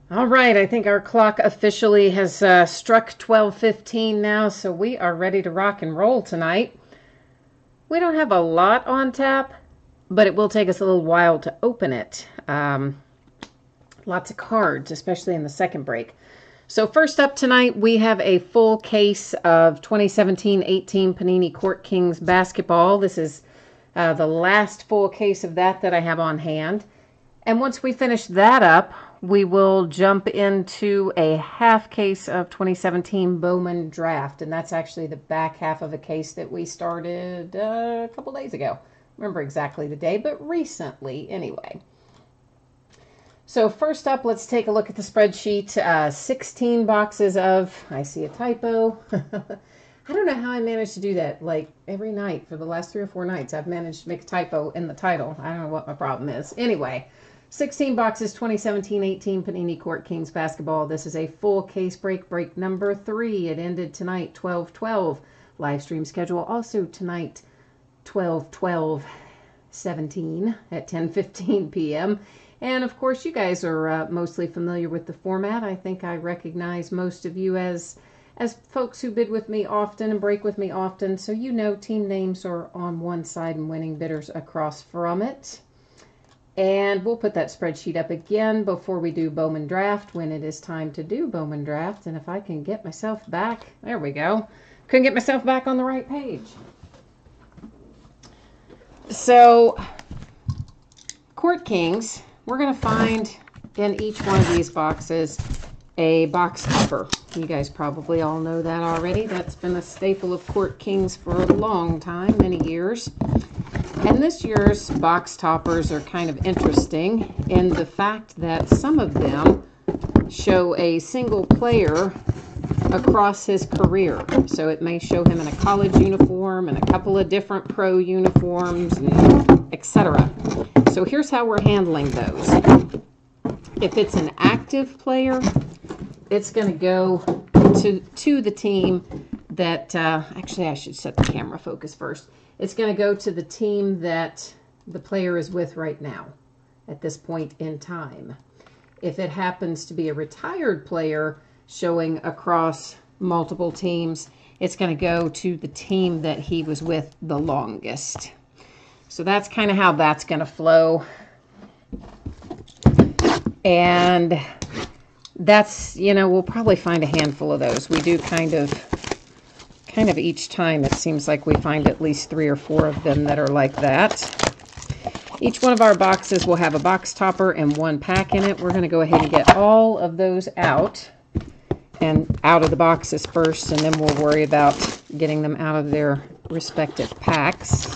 All right, I think our clock officially has struck 12:15 now, so we are ready to rock and roll tonight. We don't have a lot on tap, but it will take us a little while to open it. Lots of cards, especially in the second break. So first up tonight, we have a full case of 2017-18 Panini Court Kings Basketball. This is the last full case of that I have on hand. And once we finish that up, we will jump into a half case of 2017 Bowman Draft. And that's actually the back half of a case that we started a couple days ago. Remember exactly the day, but recently anyway. So first up, let's take a look at the spreadsheet. 16 boxes of, I see a typo. I don't know how I managed to do that. Like every night for the last 3 or 4 nights, I've managed to make a typo in the title. I don't know what my problem is. Anyway, 16 boxes, 2017-18 Panini Court Kings Basketball. This is a full case break number 3. It ended tonight, 12/12. Live stream schedule also tonight, 12/12/17 at 10:15 p.m. And of course, you guys are mostly familiar with the format. I think I recognize most of you as folks who bid with me often and break with me often. So you know team names are on one side and winning bidders across from it. And we'll put that spreadsheet up again before we do Bowman Draft when it is time to do Bowman Draft. And if I can get myself back, there we go. Couldn't get myself back on the right page. So, Court Kings, we're going to find in each one of these boxes a box topper. You guys probably all know that already. That's been a staple of Court Kings for a long time, many years. And this year's box toppers are kind of interesting in the fact that some of them show a single player across his career. So it may show him in a college uniform and a couple of different pro uniforms, etc. So here's how we're handling those. If it's an active player, it's going to go to the team that, actually I should set the camera focus first. It's going to go to the team that the player is with right now at this point in time. If it happens to be a retired player showing across multiple teams, it's going to go to the team that he was with the longest. So that's kind of how that's going to flow. And that's, you know, we'll probably find a handful of those. We do kind of each time it seems like we find at least 3 or 4 of them that are like that. Each one of our boxes will have a box topper and 1 pack in it. We're going to go ahead and get all of those out of the boxes first, and then we'll worry about getting them out of their respective packs.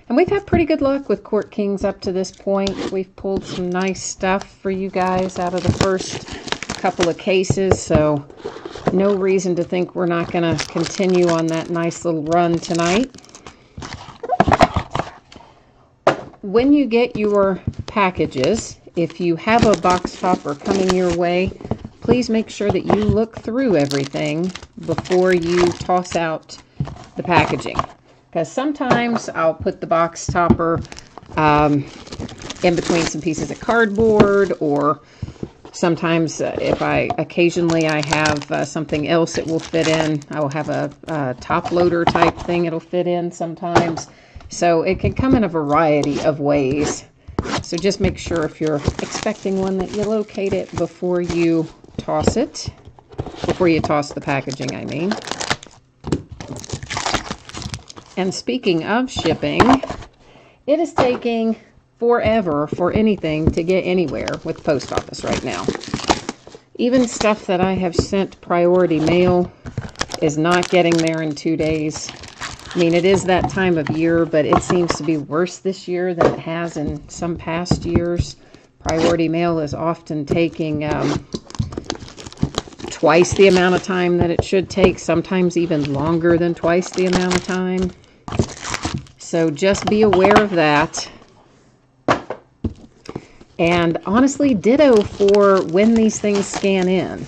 And we've had pretty good luck with Court Kings up to this point. We've pulled some nice stuff for you guys out of the first couple of cases, so no reason to think we're not going to continue on that nice little run tonight. When you get your packages, if you have a box topper coming your way, please make sure that you look through everything before you toss out the packaging. Because sometimes I'll put the box topper in between some pieces of cardboard, or sometimes if occasionally I have something else it will fit in. I will have a top loader type thing it'll fit in sometimes. So it can come in a variety of ways. So just make sure if you're expecting one that you locate it before you toss it. Before you toss the packaging, I mean. And speaking of shipping, it is taking forever for anything to get anywhere with post office right now. Even stuff that I have sent priority mail is not getting there in 2 days. I mean, it is that time of year, but it seems to be worse this year than it has in some past years. Priority mail is often taking twice the amount of time that it should take, sometimes even longer than twice the amount of time. So just be aware of that. And honestly, ditto for when these things scan in.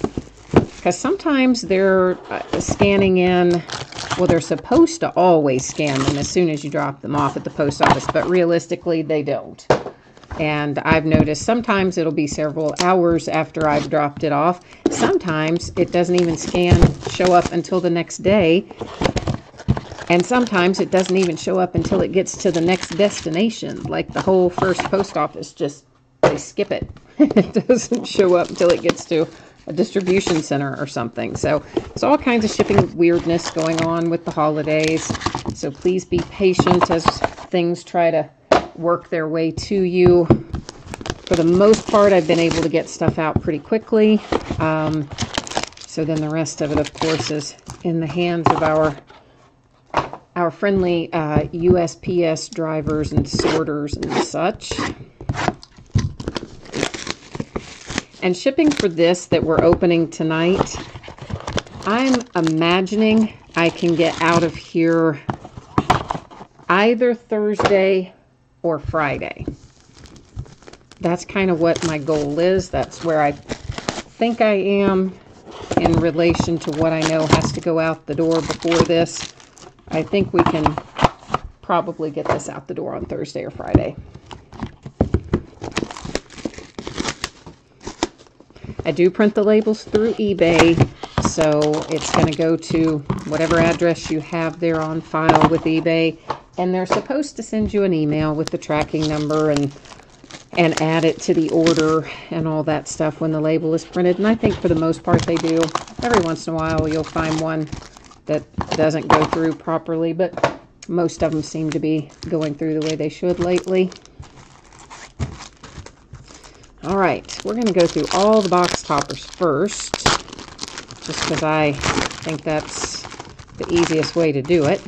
Because sometimes they're scanning in Well, they're supposed to always scan them as soon as you drop them off at the post office, but realistically, they don't. And I've noticed sometimes it'll be several hours after I've dropped it off. Sometimes it doesn't even show up until the next day. And sometimes it doesn't even show up until it gets to the next destination. Like the whole first post office, they skip it. It doesn't show up until it gets to a distribution center or something. So it's all kinds of shipping weirdness going on with the holidays. So please be patient as things try to work their way to you. For the most part, I've been able to get stuff out pretty quickly. So then the rest of it, of course, is in the hands of our friendly USPS drivers and sorters and such. And shipping for this that we're opening tonight, I'm imagining I can get out of here either Thursday or Friday. That's kind of what my goal is. That's where I think I am in relation to what I know has to go out the door before this. I think we can probably get this out the door on Thursday or Friday. I do print the labels through eBay, so it's going to go to whatever address you have there on file with eBay, and they're supposed to send you an email with the tracking number and add it to the order and all that stuff when the label is printed, and I think for the most part they do. Every once in a while you'll find one that doesn't go through properly, but most of them seem to be going through the way they should lately. All right, we're going to go through all the box toppers first, just because I think that's the easiest way to do it.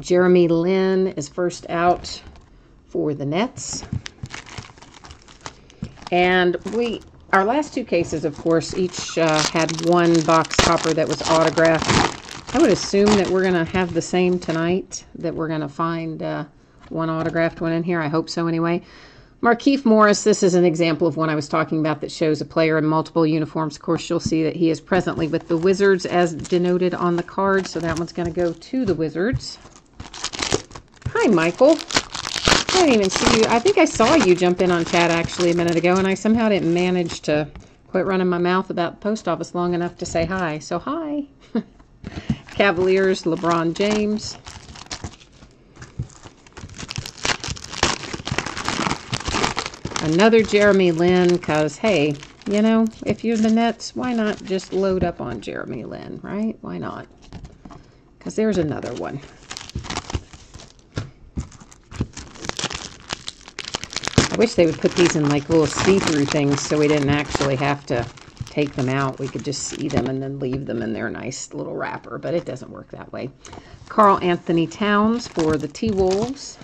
Jeremy Lin is first out for the Nets. And our last two cases, of course, each had one box topper that was autographed. I would assume that we're going to have the same tonight, that we're going to find one autographed one in here. I hope so anyway. Markieff Morris, this is an example of one I was talking about that shows a player in multiple uniforms. Of course, you'll see that he is presently with the Wizards as denoted on the card, so that one's going to go to the Wizards. Hi, Michael. I didn't even see you. I think I saw you jump in on chat actually a minute ago, and I somehow didn't manage to quit running my mouth about the post office long enough to say hi. So hi. Cavaliers, LeBron James. Another Jeremy Lin, because, hey, you know, if you're the Nets, why not just load up on Jeremy Lin, right? Why not? Because there's another one. I wish they would put these in like little see-through things so we didn't actually have to take them out. We could just see them and then leave them in their nice little wrapper, but it doesn't work that way. Karl Anthony Towns for the T-Wolves.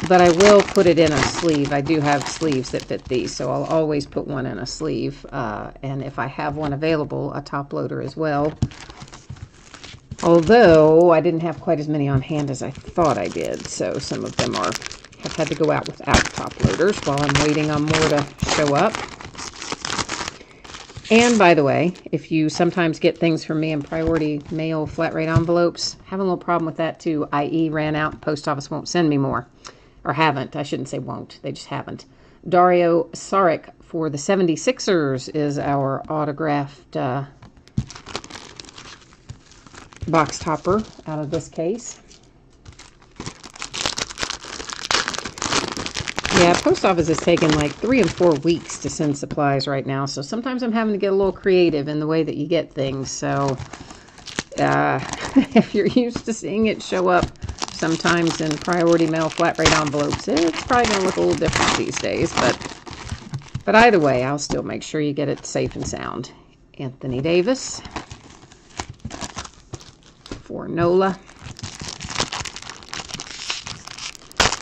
But I will put it in a sleeve. I do have sleeves that fit these, so I'll always put one in a sleeve. And if I have one available, a top loader as well. Although I didn't have quite as many on hand as I thought I did, so some of them have had to go out without top loaders while I'm waiting on more to show up. And by the way, if you sometimes get things from me in priority mail flat rate envelopes, having a little problem with that too, i.e. ran out, post office won't send me more. Or haven't. I shouldn't say won't. They just haven't. Dario Saric for the 76ers is our autographed box topper out of this case. Yeah, post office is taking like 3 and 4 weeks to send supplies right now. So sometimes I'm having to get a little creative in the way that you get things. So if you're used to seeing it show up sometimes in priority mail flat rate envelopes, it's probably going to look a little different these days, but either way, I'll still make sure you get it safe and sound. Anthony Davis for NOLA.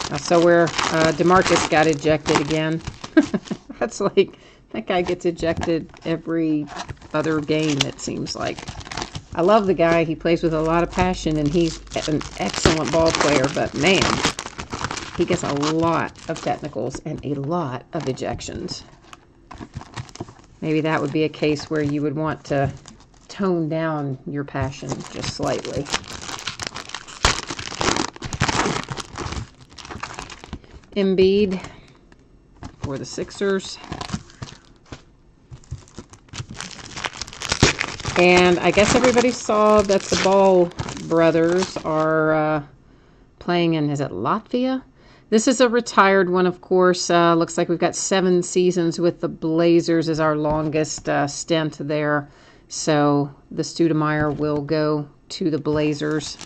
I saw where DeMarcus got ejected again. That's like, that guy gets ejected every other game, it seems like. I love the guy. He plays with a lot of passion, and he's an excellent ball player, but man, he gets a lot of technicals and a lot of ejections. maybe that would be a case where you would want to tone down your passion just slightly. Embiid for the Sixers. And I guess everybody saw that the Ball brothers are playing in, is it Latvia? This is a retired one, of course. Looks like we've got 7 seasons with the Blazers as our longest stint there. So the Stoudemire will go to the Blazers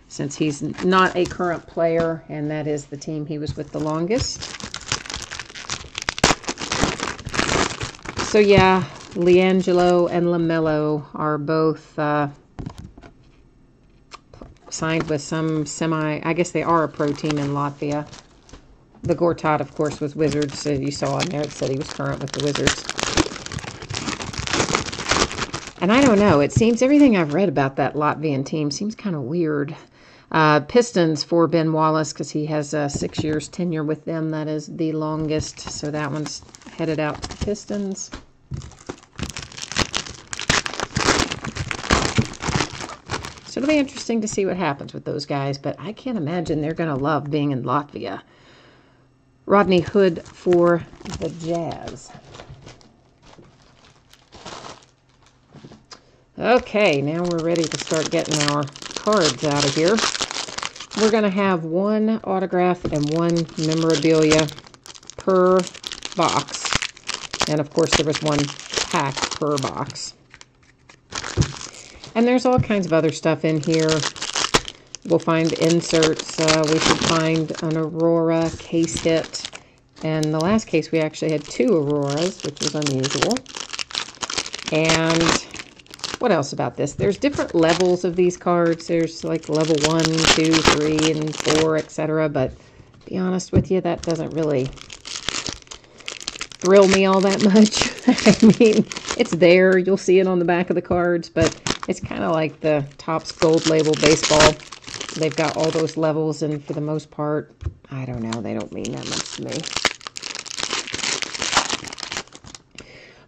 since he's not a current player, and that is the team he was with the longest. So yeah, LiAngelo and LaMelo are both signed with some I guess they are a pro team in Latvia. The Gortat, of course, was Wizards, so you saw on there it said he was current with the Wizards. And I don't know, it seems everything I've read about that Latvian team seems kind of weird. Pistons for Ben Wallace, because he has 6 years tenure with them. That is the longest, so that one's headed out to Pistons. So it'll be interesting to see what happens with those guys, but I can't imagine they're going to love being in Latvia. Rodney Hood for the Jazz. Okay, now we're ready to start getting our cards out of here. We're going to have 1 autograph and 1 memorabilia per box. And of course there was 1 pack per box. And there's all kinds of other stuff in here. We'll find inserts. We should find an Aurora case hit. And the last case we actually had 2 Auroras, which was unusual. And what else about this? There's different levels of these cards. There's like level 1, 2, 3, and 4, etc. But to be honest with you, that doesn't really thrill me all that much. I mean, it's there. You'll see it on the back of the cards, but it's kind of like the Topps Gold Label baseball. They've got all those levels, and for the most part, I don't know, they don't mean that much to me.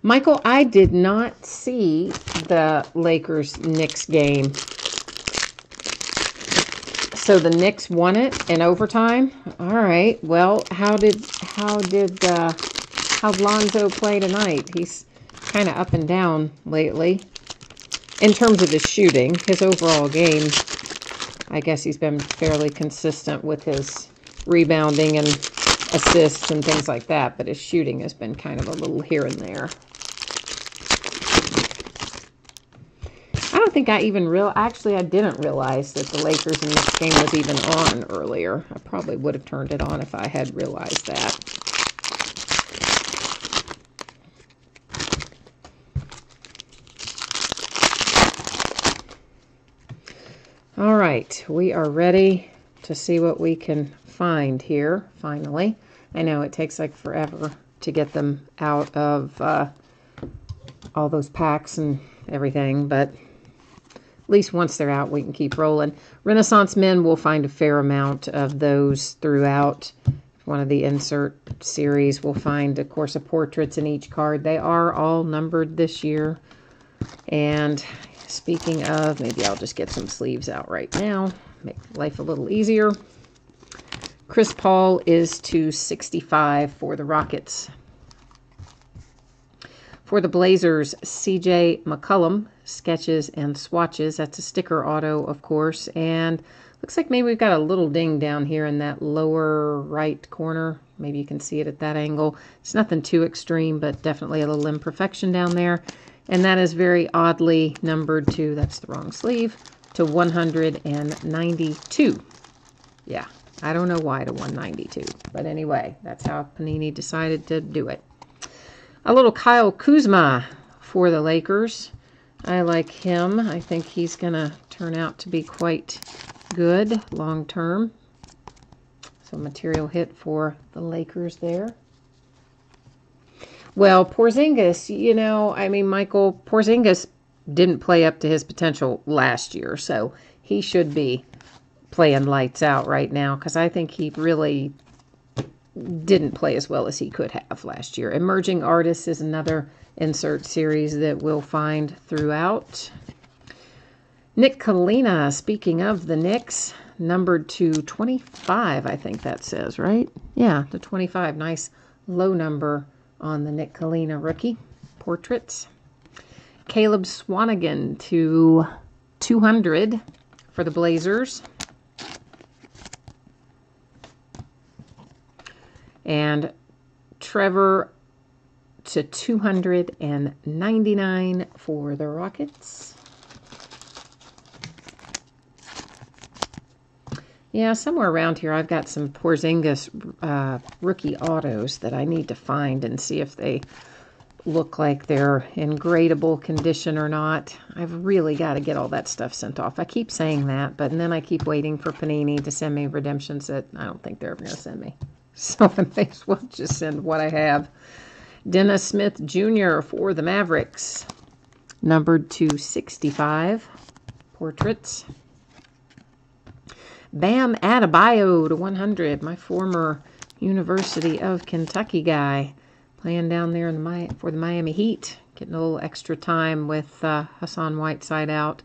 Michael, I did not see the Lakers-Knicks game. So the Knicks won it in overtime? All right. Well, how'd Lonzo play tonight? He's kind of up and down lately. In terms of his shooting, his overall game, I guess he's been fairly consistent with his rebounding and assists and things like that, but his shooting has been kind of a little here and there. I don't think I even actually, I didn't realize that the Lakers in this game was even on earlier. I probably would have turned it on if I had realized that. All right, we are ready to see what we can find here, finally. I know it takes like forever to get them out of all those packs and everything, but at least once they're out, we can keep rolling. Renaissance Men, we'll find a fair amount of those throughout one of the insert series. We'll find, of course, portraits in each card. They are all numbered this year. And speaking of, maybe I'll just get some sleeves out right now. Make life a little easier. Chris Paul is to 65 for the Rockets. For the Blazers, C.J. McCollum, sketches and swatches. That's a sticker auto, of course. And looks like maybe we've got a little ding down here in that lower right corner. Maybe you can see it at that angle. It's nothing too extreme, but definitely a little imperfection down there. And that is very oddly numbered to, that's the wrong sleeve, to 192. Yeah, I don't know why to 192. But anyway, that's how Panini decided to do it. A little Kyle Kuzma for the Lakers. I like him. I think he's going to turn out to be quite good long term. So material hit for the Lakers there. Well, Porzingis, you know, I mean, Michael, Porzingis didn't play up to his potential last year, so he should be playing lights out right now because I think he really didn't play as well as he could have last year. Emerging Artists is another insert series that we'll find throughout. Nick Kalina, speaking of the Knicks, numbered to 25, I think that says, right? Yeah, the 25. Nice low number on the Nick Kalina rookie portraits. Caleb Swanigan to 200 for the Blazers. And Trevor to 299 for the Rockets. Yeah, somewhere around here I've got some Porzingis rookie autos that I need to find and see if they look like they're in gradable condition or not. I've really got to get all that stuff sent off. I keep saying that, but then I keep waiting for Panini to send me redemptions that I don't think they're ever going to send me. So I may as well just send what I have. Dennis Smith Jr. for the Mavericks, numbered to 65 portraits. Bam Adebayo to 100, my former University of Kentucky guy, playing down there in for the Miami Heat, getting a little extra time with Hassan Whiteside out.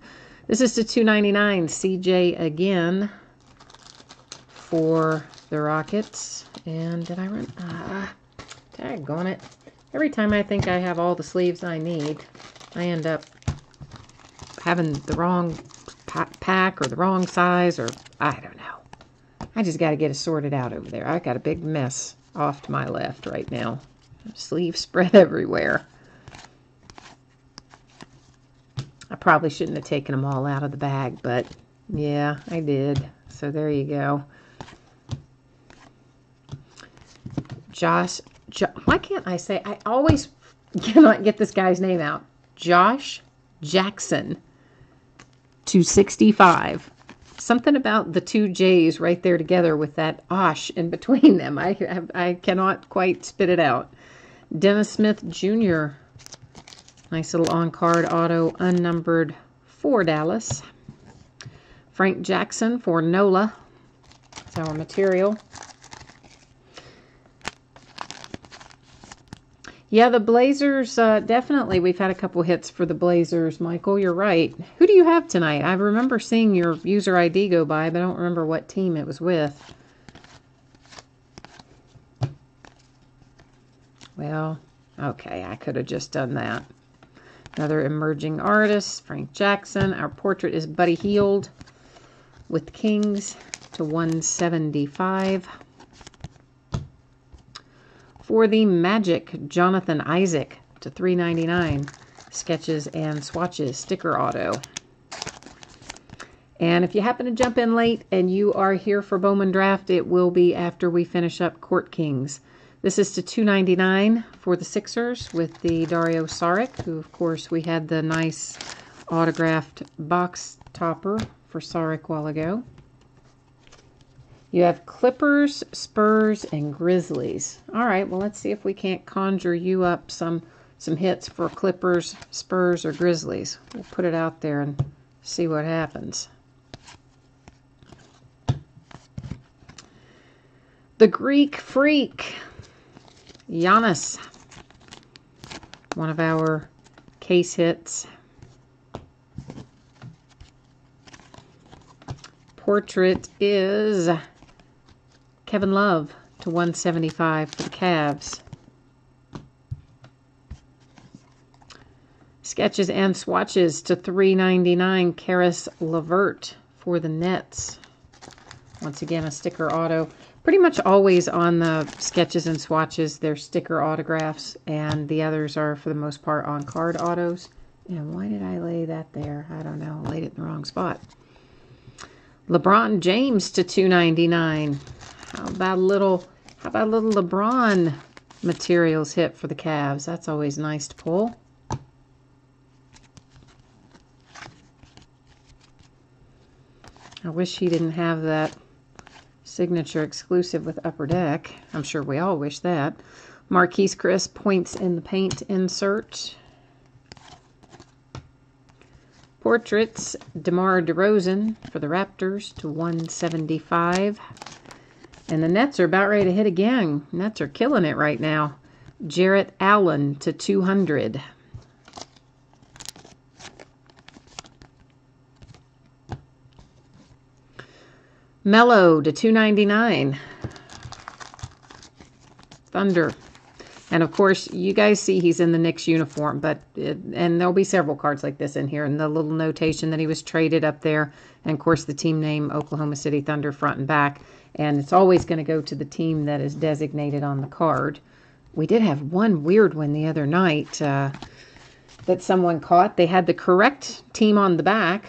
This is to 299, CJ again for the Rockets. And did I run? Tag on it. Every time I think I have all the sleeves I need, I end up having the wrong pack or the wrong size, or I don't know. I just got to get it sorted out over there. I got a big mess off to my left right now. Sleeves spread everywhere. I probably shouldn't have taken them all out of the bag, but yeah, I did. So there you go. Why can't I say, I always cannot get this guy's name out. Josh Jackson. 265. Something about the two J's right there together with that Osh in between them. I cannot quite spit it out. Dennis Smith Jr. Nice little on-card auto, unnumbered for Dallas. Frank Jackson for NOLA. That's our material. Yeah, the Blazers, definitely. We've had a couple hits for the Blazers, Michael. You're right. Who do you have tonight? I remember seeing your user ID go by, but I don't remember what team it was with. Well, okay, I could have just done that. Another emerging artist, Frank Jackson. Our portrait is Buddy Hield with the Kings to 175. For the Magic, Jonathan Isaac to 399. Sketches and swatches, sticker auto. And if you happen to jump in late and you are here for Bowman Draft, it will be after we finish up Court Kings. This is to 299 for the Sixers with the Dario Saric, who, of course, we had the nice autographed box topper for Saric a while ago. You have Clippers, Spurs, and Grizzlies. All right, well, let's see if we can't conjure you up some hits for Clippers, Spurs, or Grizzlies. We'll put it out there and see what happens. The Greek Freak, Giannis, one of our case hits. Portrait is Kevin Love to 175 for the Cavs. Sketches and swatches to 399, Karis LeVert for the Nets. Once again, a sticker auto. Pretty much always on the sketches and swatches, they're sticker autographs, and the others are, for the most part, on card autos. And why did I lay that there? I don't know. I laid it in the wrong spot. LeBron James to 299. How about a little LeBron materials hit for the Cavs? That's always nice to pull. I wish he didn't have that signature exclusive with Upper Deck. I'm sure we all wish that. Marquise Chris points in the paint insert. Portraits, DeMar DeRozan for the Raptors to 175. And the Nets are about ready to hit again. Nets are killing it right now. Jarrett Allen to 200. Mello to 299. Thunder. And of course, you guys see he's in the Knicks uniform, and there'll be several cards like this in here, and the little notation that he was traded up there, and of course the team name, Oklahoma City Thunder, front and back. And it's always going to go to the team that is designated on the card. We did have one weird one the other night that someone caught. They had the correct team on the back,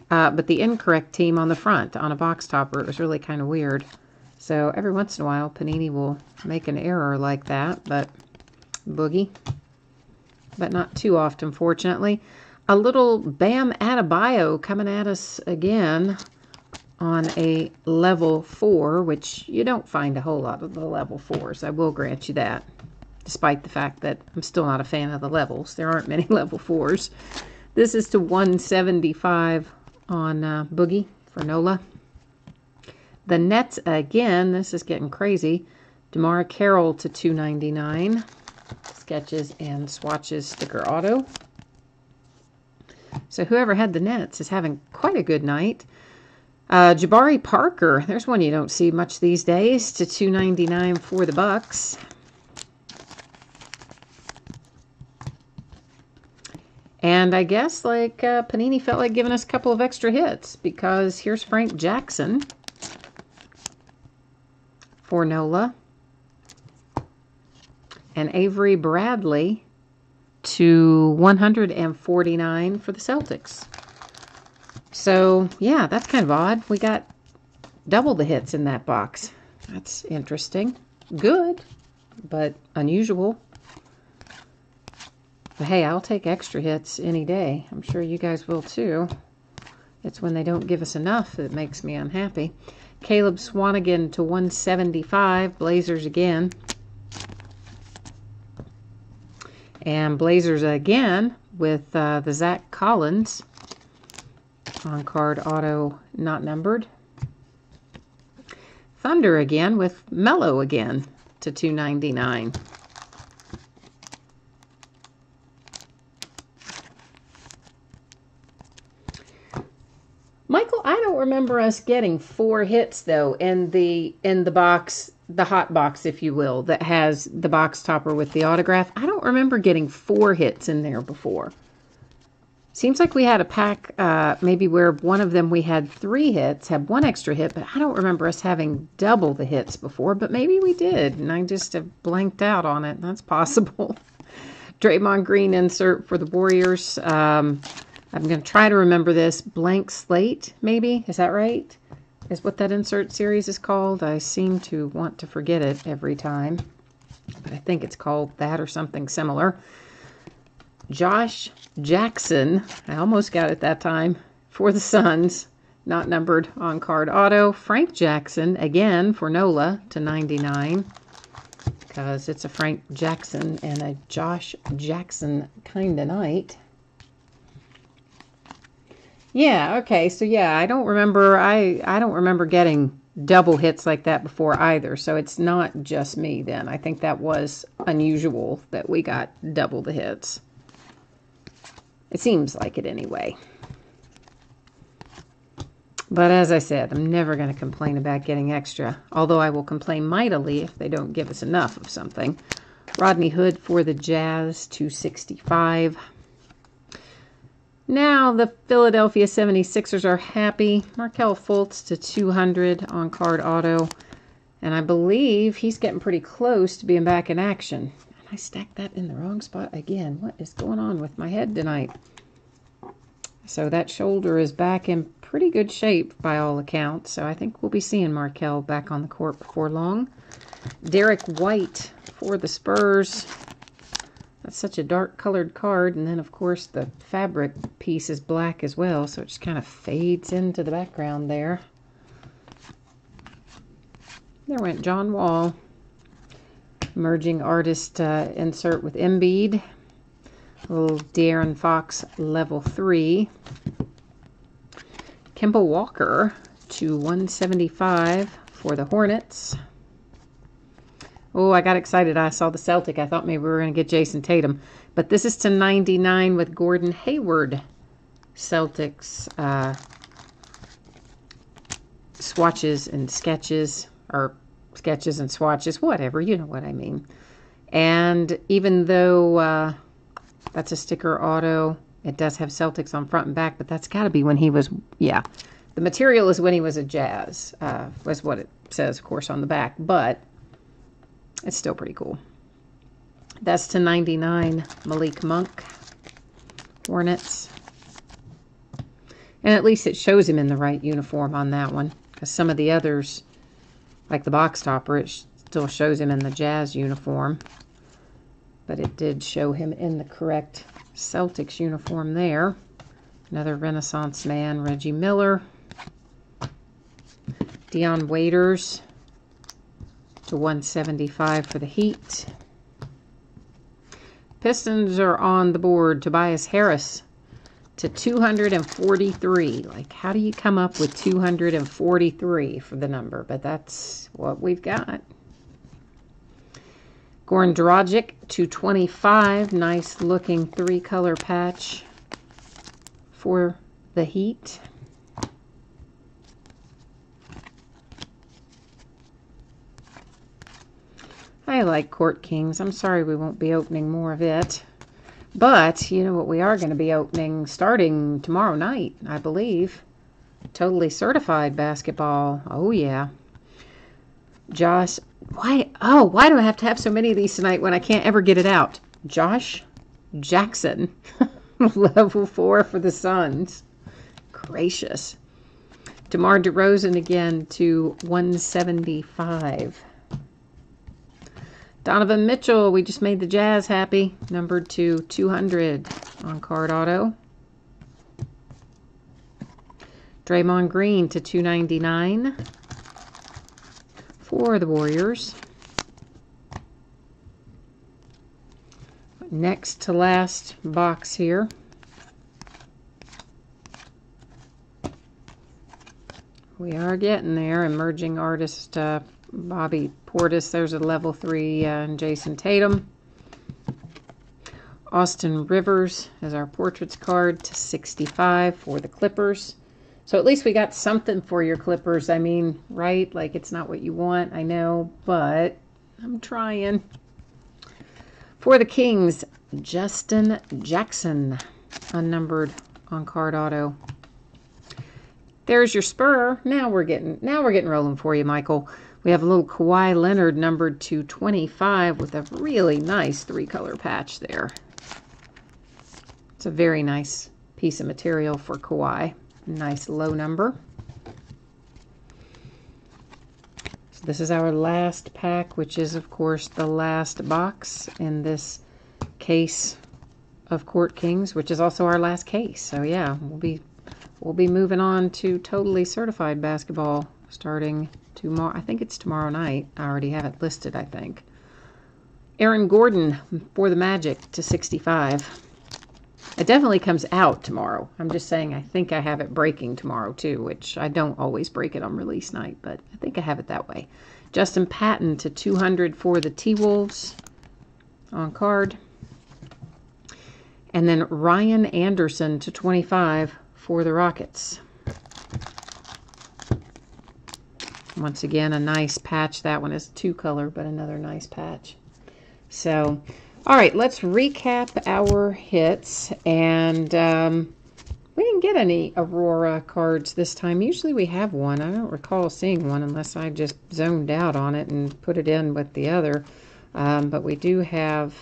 but the incorrect team on the front on a box topper. It was really kind of weird. So every once in a while, Panini will make an error like that, but not too often, fortunately. A little Bam Adebayo coming at us again on a level 4, which you don't find a whole lot of the level 4s. I will grant you that, despite the fact that I'm still not a fan of the levels. There aren't many level 4s. This is to 175 on Boogie for Nola. The Nets again. This is getting crazy. DeMar Carroll to 299. Sketches and swatches sticker auto. So whoever had the Nets is having quite a good night. Jabari Parker, there's one you don't see much these days, to 299 for the Bucks. And I guess Panini felt like giving us a couple of extra hits, because here's Frank Jackson for Nola. And Avery Bradley to 149 for the Celtics. So, yeah, that's kind of odd. We got double the hits in that box. That's interesting. Good, but unusual. But hey, I'll take extra hits any day. I'm sure you guys will too. It's when they don't give us enough that makes me unhappy. Caleb Swanigan to 175. Blazers again. And Blazers again with the Zach Collins on card auto not numbered. Thunder again with Mello again to 299. Michael, I don't remember us getting 4 hits though in the box, the hot box, if you will, that has the box topper with the autograph. I don't remember getting 4 hits in there before. Seems like we had a pack maybe where one of them we had 3 hits, had 1 extra hit, but I don't remember us having double the hits before, but maybe we did, and I just have blanked out on it. That's possible. Draymond Green insert for the Warriors. I'm going to try to remember this. Blank Slate, maybe? Is that right? Is what that insert series is called? I seem to want to forget it every time, but I think it's called that or something similar. Josh Jackson, I almost got it that time, for the Suns, not numbered on card auto. Frank Jackson, again, for Nola to 99, because it's a Frank Jackson and a Josh Jackson kind of night. Yeah, okay, so yeah, I don't remember getting double hits like that before either, so it's not just me then. I think that was unusual that we got double the hits. It seems like it anyway. But as I said, I'm never going to complain about getting extra, although I will complain mightily if they don't give us enough of something. Rodney Hood for the Jazz, 265. Now the Philadelphia 76ers are happy. Markelle Fultz to 200 on card auto. And I believe he's getting pretty close to being back in action. I stacked that in the wrong spot again. What is going on with my head tonight? So that shoulder is back in pretty good shape by all accounts. So I think we'll be seeing Markelle back on the court before long. Derek White for the Spurs. That's such a dark colored card. And then, of course, the fabric piece is black as well. So it just kind of fades into the background there. There went John Wall. Emerging artist insert with Embiid. A little De'Aaron Fox level 3. Kemba Walker to 175 for the Hornets. Oh, I got excited. I saw the Celtic. I thought maybe we were going to get Jason Tatum. But this is /99 with Gordon Hayward. Celtics swatches and sketches, or sketches and swatches, whatever. You know what I mean. And even though that's a sticker auto, it does have Celtics on front and back, but that's got to be when he was, yeah. The material is when he was a Jazz, was what it says, of course, on the back. But it's still pretty cool. That's /99 Malik Monk, Hornets. And at least it shows him in the right uniform on that one. Because some of the others, like the box topper, it still shows him in the Jazz uniform. But it did show him in the correct Celtics uniform there. Another Renaissance man, Reggie Miller. Dion Waiters /175 for the Heat. Pistons are on the board. Tobias Harris /243. Like, how do you come up with 243 for the number? But that's what we've got. Goran Dragic /25. Nice looking 3-color patch for the Heat. I like Court Kings. I'm sorry we won't be opening more of it. But, you know what we are going to be opening starting tomorrow night, I believe. Totally Certified Basketball. Oh, yeah. Josh. Why do I have to have so many of these tonight when I can't ever get it out? Josh Jackson. Level 4 for the Suns. Gracious. DeMar DeRozan again /175. Donovan Mitchell, we just made the Jazz happy. Numbered /200 on card auto. Draymond Green /299 for the Warriors. Next to last box here. We are getting there. Emerging artist Bobby Portis. There's a level 3 Jason Tatum. Austin Rivers is our portraits card /65 for the Clippers. So at least we got something for your Clippers. I mean, right? Like, it's not what you want, I know, but I'm trying. For the Kings, Justin Jackson, unnumbered on card auto. There's your Spur. Now we're getting rolling for you, Michael. We have a little Kawhi Leonard numbered /25 with a really nice 3-color patch there. It's a very nice piece of material for Kawhi. Nice low number. So this is our last pack, which is, of course, the last box in this case of Court Kings, which is also our last case. So yeah, we'll be moving on to Totally Certified Basketball starting tomorrow. I think it's tomorrow night. I already have it listed, I think. Aaron Gordon for the Magic /65. It definitely comes out tomorrow. I'm just saying I think I have it breaking tomorrow too, which I don't always break it on release night, but I think I have it that way. Justin Patton /200 for the T-Wolves on card. And then Ryan Anderson /25 for the Rockets. Once again, a nice patch. That one is 2-color, but another nice patch. So, all right, let's recap our hits. And we didn't get any Aurora cards this time. Usually we have one. I don't recall seeing one unless I just zoned out on it and put it in with the other. But we do have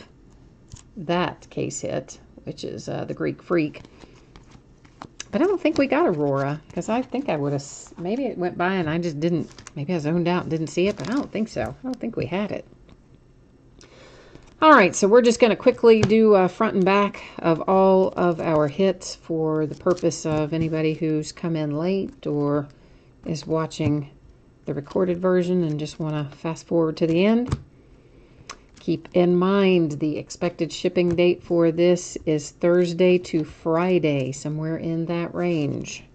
that case hit, which is the Greek Freak. But I don't think we got Aurora, because I think I would have, maybe it went by and I just didn't, maybe I zoned out and didn't see it, but I don't think so. I don't think we had it. All right, so we're just going to quickly do front and back of all of our hits for the purpose of anybody who's come in late or is watching the recorded version and just want to fast forward to the end. Keep in mind the expected shipping date for this is Thursday to Friday, somewhere in that range.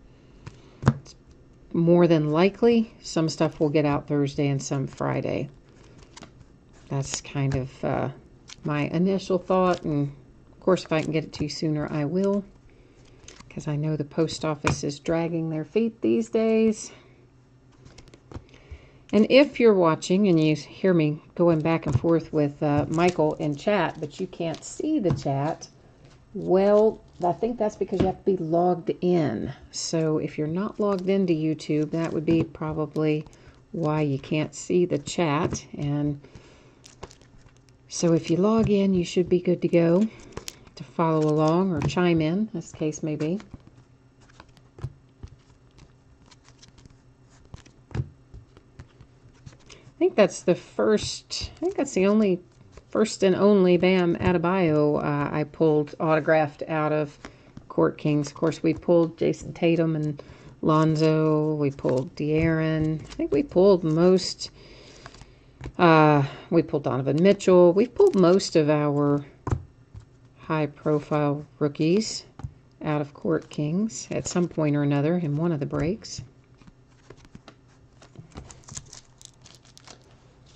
more than likely, some stuff will get out Thursday and some Friday. That's kind of my initial thought. And, of course, if I can get it to you sooner, I will. Because I know the post office is dragging their feet these days. And if you're watching and you hear me going back and forth with Michael in chat, but you can't see the chat, well, I think that's because you have to be logged in. So if you're not logged into YouTube, that would be probably why you can't see the chat. And so if you log in, you should be good to go to follow along or chime in, as the case may be. I think that's the first, I think that's the only, first and only Bam Adebayo I pulled autographed out of Court Kings. Of course, we pulled Jason Tatum and Lonzo. We pulled De'Aaron. I think we pulled most, we pulled Donovan Mitchell. We pulled most of our high-profile rookies out of Court Kings at some point or another in one of the breaks.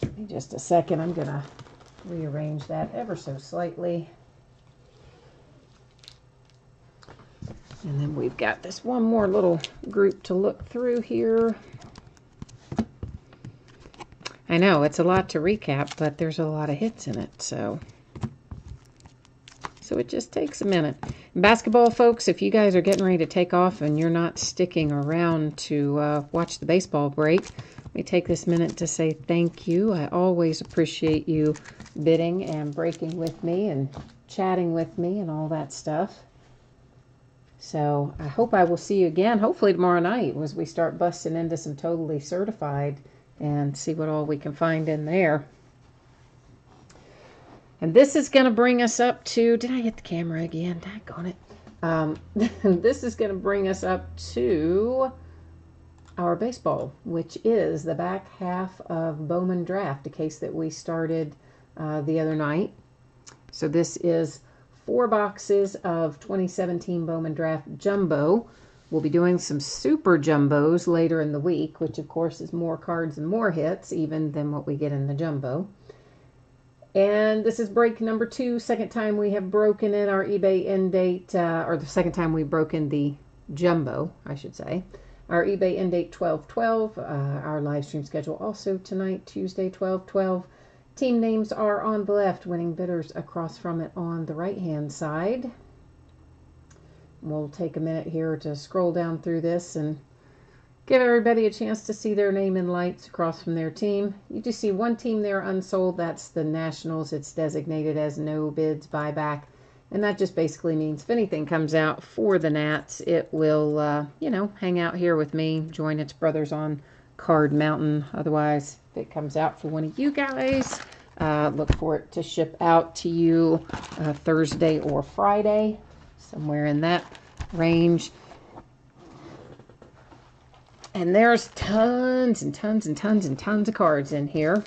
In just a second, I'm going to rearrange that ever so slightly. And then we've got this one more little group to look through here. I know, it's a lot to recap, but there's a lot of hits in it, so it just takes a minute. Basketball folks, if you guys are getting ready to take off and you're not sticking around to watch the baseball break, let me take this minute to say thank you. I always appreciate you bidding and breaking with me and chatting with me and all that stuff. So I hope I will see you again, hopefully tomorrow night, as we start busting into some Totally Certified and see what all we can find in there. And this is going to bring us up to, did I hit the camera again? Daggone it. This is going to bring us up to our baseball, which is the back half of Bowman Draft, a case that we started the other night. So this is 4 boxes of 2017 Bowman Draft Jumbo. We'll be doing some super jumbos later in the week, which of course is more cards and more hits even than what we get in the jumbo. And this is break number 2, second time we have broken in our eBay end date, or the second time we've broken the jumbo, I should say. Our eBay end date 12/12, our live stream schedule also tonight, Tuesday 12/12. Team names are on the left, winning bidders across from it on the right-hand side. We'll take a minute here to scroll down through this and give everybody a chance to see their name in lights across from their team. You do see one team there unsold. That's the Nationals. It's designated as no bids buyback. And that just basically means if anything comes out for the Nats, it will, you know, hang out here with me, join its brothers on Card Mountain. Otherwise, if it comes out for one of you guys, look for it to ship out to you Thursday or Friday, somewhere in that range. And there's tons and tons and tons and tons of cards in here.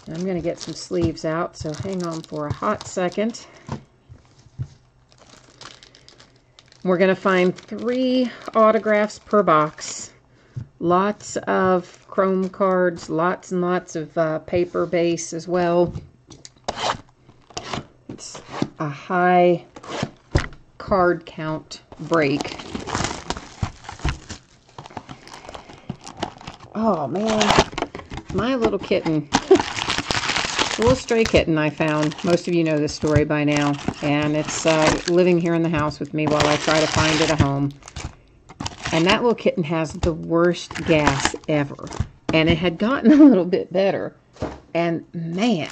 And I'm going to get some sleeves out, so hang on for a hot second. We're going to find 3 autographs per box. Lots of chrome cards, lots and lots of paper base as well. It's a high card count break. Oh man, my little kitten, a little stray kitten I found. Most of you know this story by now, and it's living here in the house with me while I try to find it a home. And that little kitten has the worst gas ever, and it had gotten a little bit better. And man,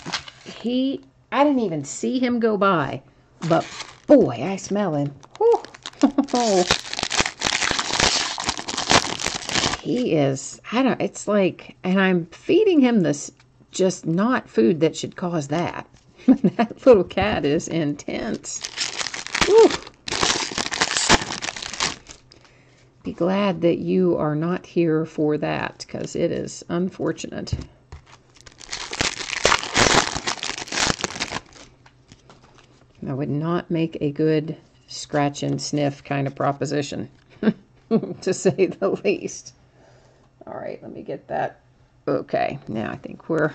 I didn't even see him go by, but boy, I smell him. He is, it's like, and I'm feeding him this just not food that should cause that. That little cat is intense. Whew. Be glad that you are not here for that, because it is unfortunate. That would not make a good scratch and sniff kind of proposition, to say the least. All right, let me get that. Okay, now I think we're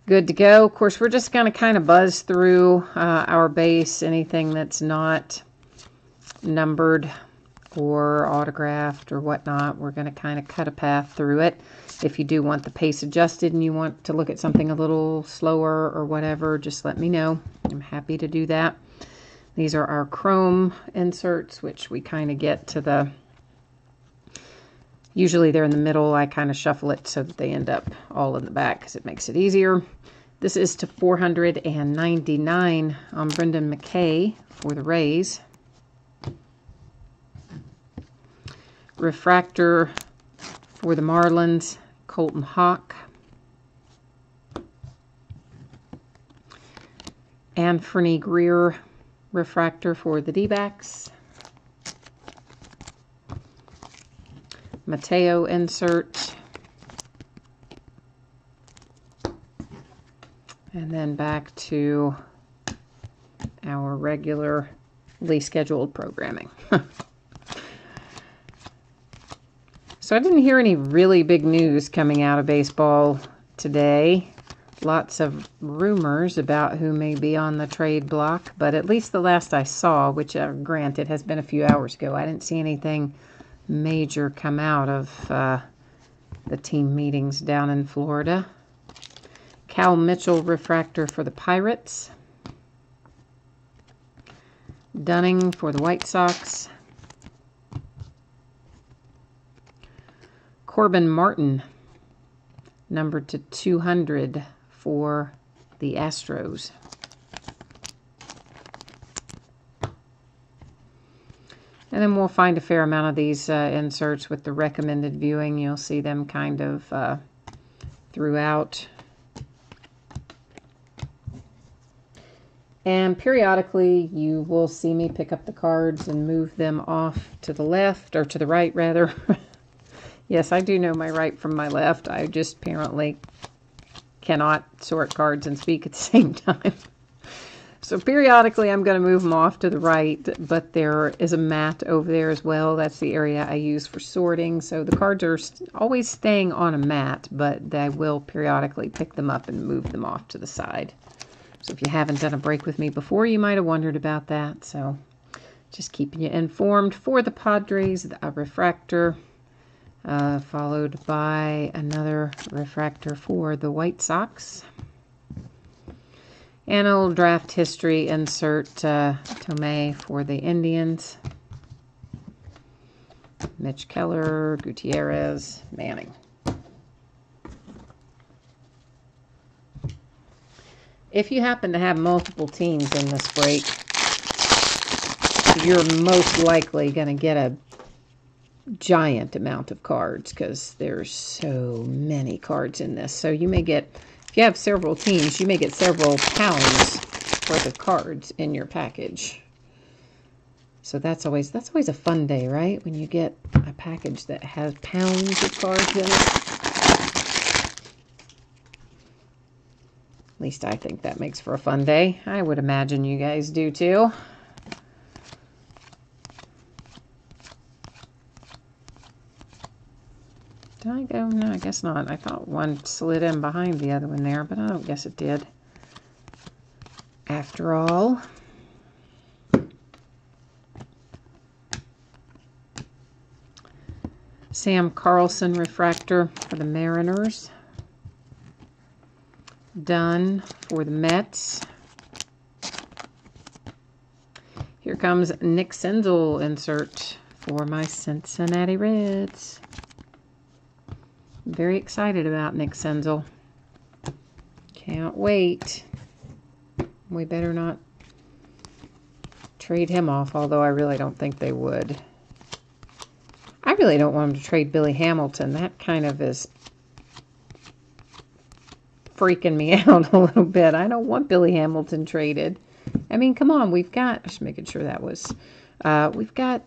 good to go. Of course, we're just going to kind of buzz through our base. Anything that's not numbered or autographed or whatnot, we're going to kind of cut a path through it. If you do want the pace adjusted and you want to look at something a little slower or whatever, just let me know. I'm happy to do that. These are our chrome inserts, which we kind of get to the, usually they're in the middle. I kind of shuffle it so that they end up all in the back because it makes it easier. This is to 499 on Brendan McKay for the Rays. Refractor for the Marlins, Colton Hawk. Anthony Greer refractor for the D-backs. Mateo insert. And then back to our regularly scheduled programming. So I didn't hear any really big news coming out of baseball today. Lots of rumors about who may be on the trade block, but at least the last I saw, which granted has been a few hours ago, I didn't see anything major come out of the team meetings down in Florida. Cal Mitchell refractor for the Pirates. Dunning for the White Sox. Corbin Martin, numbered to 200 for the Astros. And then we'll find a fair amount of these inserts with the recommended viewing. You'll see them kind of throughout. And periodically you will see me pick up the cards and move them off to the left, or to the right rather. Yes, I do know my right from my left. I just apparently cannot sort cards and speak at the same time. So periodically I'm going to move them off to the right, but there is a mat over there as well. That's the area I use for sorting. So the cards are always staying on a mat, but I will periodically pick them up and move them off to the side. So if you haven't done a break with me before, you might have wondered about that. So just keeping you informed. For the Padres, a refractor. Followed by another refractor for the White Sox. And a little draft history insert, Tomei for the Indians. Mitch Keller, Gutierrez, Manning. If you happen to have multiple teams in this break, you're most likely going to get a giant amount of cards because there's so many cards in this. So you may get, if you have several teams, you may get several pounds worth of cards in your package. So that's always a fun day, right? When you get a package that has pounds of cards in it. At least I think that makes for a fun day. I would imagine you guys do too. Did I go? No, I guess not. I thought one slid in behind the other one there, but I don't guess it did. After all. Sam Carlson refractor for the Mariners. Dunn for the Mets. Here comes Nick Senzel insert for my Cincinnati Reds. Very excited about Nick Senzel. Can't wait. We better not trade him off, although I really don't think they would. I really don't want him to trade Billy Hamilton. That kind of is freaking me out a little bit. I don't want Billy Hamilton traded. I mean, come on. We've got, just making sure that was, we've got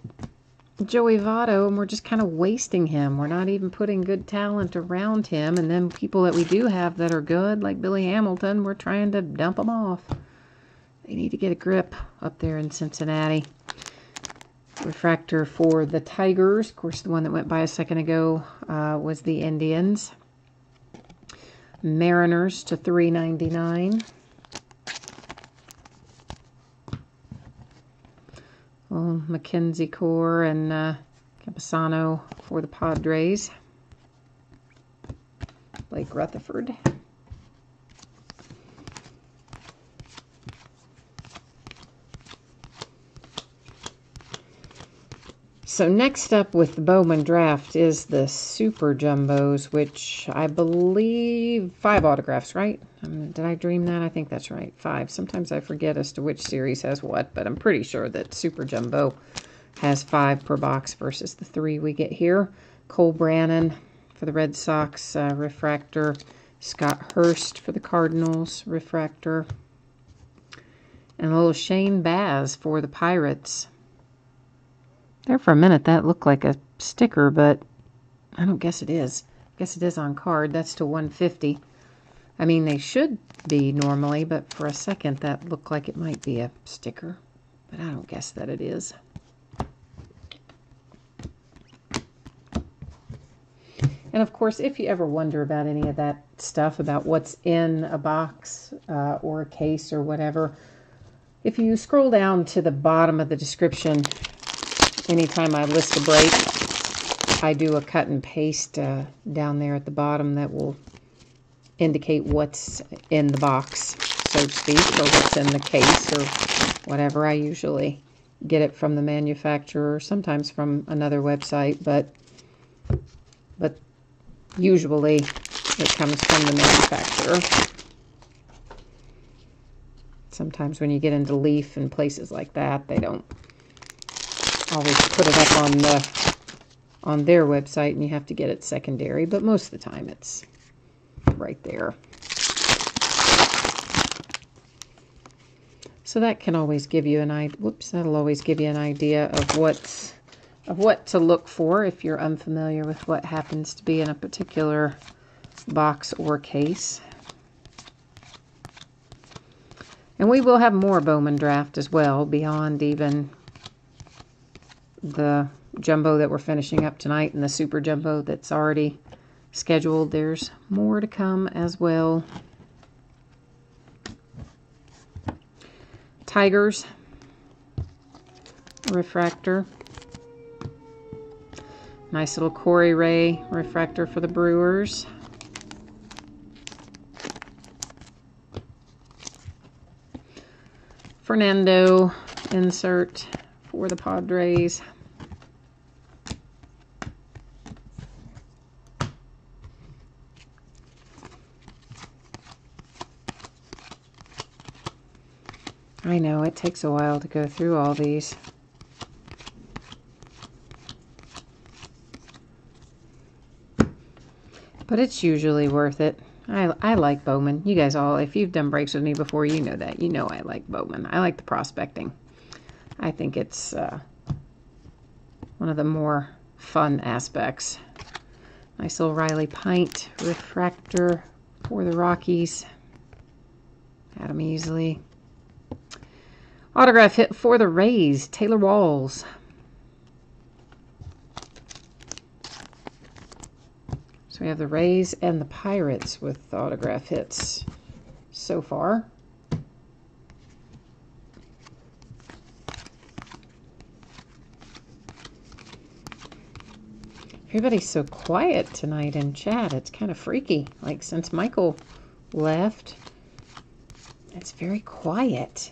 Joey Votto, and we're just kind of wasting him. We're not even putting good talent around him. And then people that we do have that are good, like Billy Hamilton, we're trying to dump them off. They need to get a grip up there in Cincinnati. Refractor for the Tigers. Of course, the one that went by a second ago was the Indians. Mariners to $3.99. Well, Mackenzie Core and Campusano for the Padres. Blake Rutherford. So next up with the Bowman Draft is the Super Jumbos, which I believe 5 autographs, right? Did I dream that? I think that's right. 5. Sometimes I forget as to which series has what, but I'm pretty sure that Super Jumbo has 5 per box versus the 3 we get here. Cole Brannon for the Red Sox, refractor. Scott Hurst for the Cardinals, refractor. And a little Shane Baz for the Pirates. There for a minute that looked like a sticker, but I don't guess it is. I guess it is on card. That's to 150. I mean, they should be normally, but for a second that looked like it might be a sticker. But I don't guess that it is. And of course, if you ever wonder about any of that stuff, about what's in a box or a case or whatever, if you scroll down to the bottom of the description, anytime I list a break, I do a cut and paste down there at the bottom that will indicate what's in the box, so to speak, or what's in the case or whatever. I usually get it from the manufacturer, sometimes from another website, but usually it comes from the manufacturer. Sometimes when you get into Leaf and places like that, they don't always put it up on their website, and you have to get it secondary, but most of the time it's right there. So that can always give you an idea. Whoops, that'll always give you an idea of what to look for if you're unfamiliar with what happens to be in a particular box or case. And we will have more Bowman Draft as well, beyond even the jumbo that we're finishing up tonight and the Super Jumbo that's already scheduled. There's more to come as well. Tigers, refractor. Nice little Corey Ray refractor for the Brewers. Fernando insert for the Padres. I know, it takes a while to go through all these. But it's usually worth it. I like Bowman. You guys all, if you've done breaks with me before, you know that. You know I like Bowman. I like the prospecting. I think it's one of the more fun aspects. Nice little Riley Pint refractor for the Rockies. Adam Easley. Autograph hit for the Rays, Taylor Walls. So we have the Rays and the Pirates with autograph hits so far. Everybody's so quiet tonight in chat. It's kind of freaky. Like, since Michael left, it's very quiet.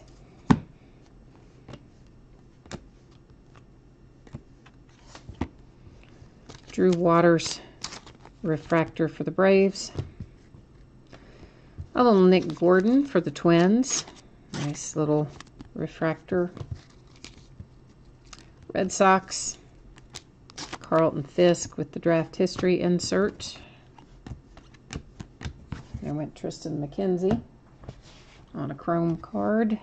Drew Waters refractor for the Braves. A little Nick Gordon for the Twins. Nice little refractor. Red Sox. Carlton Fisk with the draft history insert. There went Tristan McKenzie on a chrome card.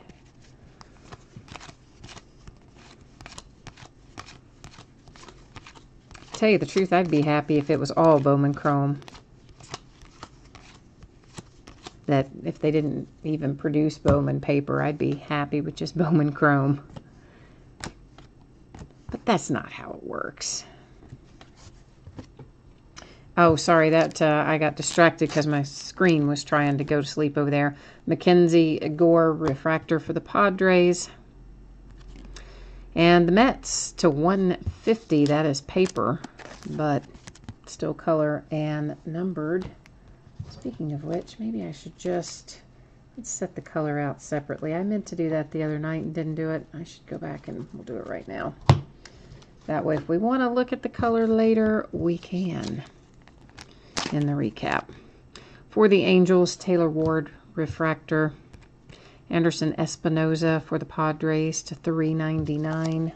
Tell you the truth, I'd be happy if it was all Bowman Chrome. That if they didn't even produce Bowman paper, I'd be happy with just Bowman Chrome. But That's not how it works. Oh, sorry, that I got distracted because my screen was trying to go to sleep over there. Mackenzie Gore refractor for the Padres. And the Mets to 150. That is paper, but still color and numbered. Speaking of which, maybe I should just... let's set the color out separately. I meant to do that the other night and didn't do it. I should go back and we'll do it right now. That way, if we want to look at the color later, we can. In the recap. For the Angels, Taylor Ward refractor. Anderson Espinoza for the Padres to 399.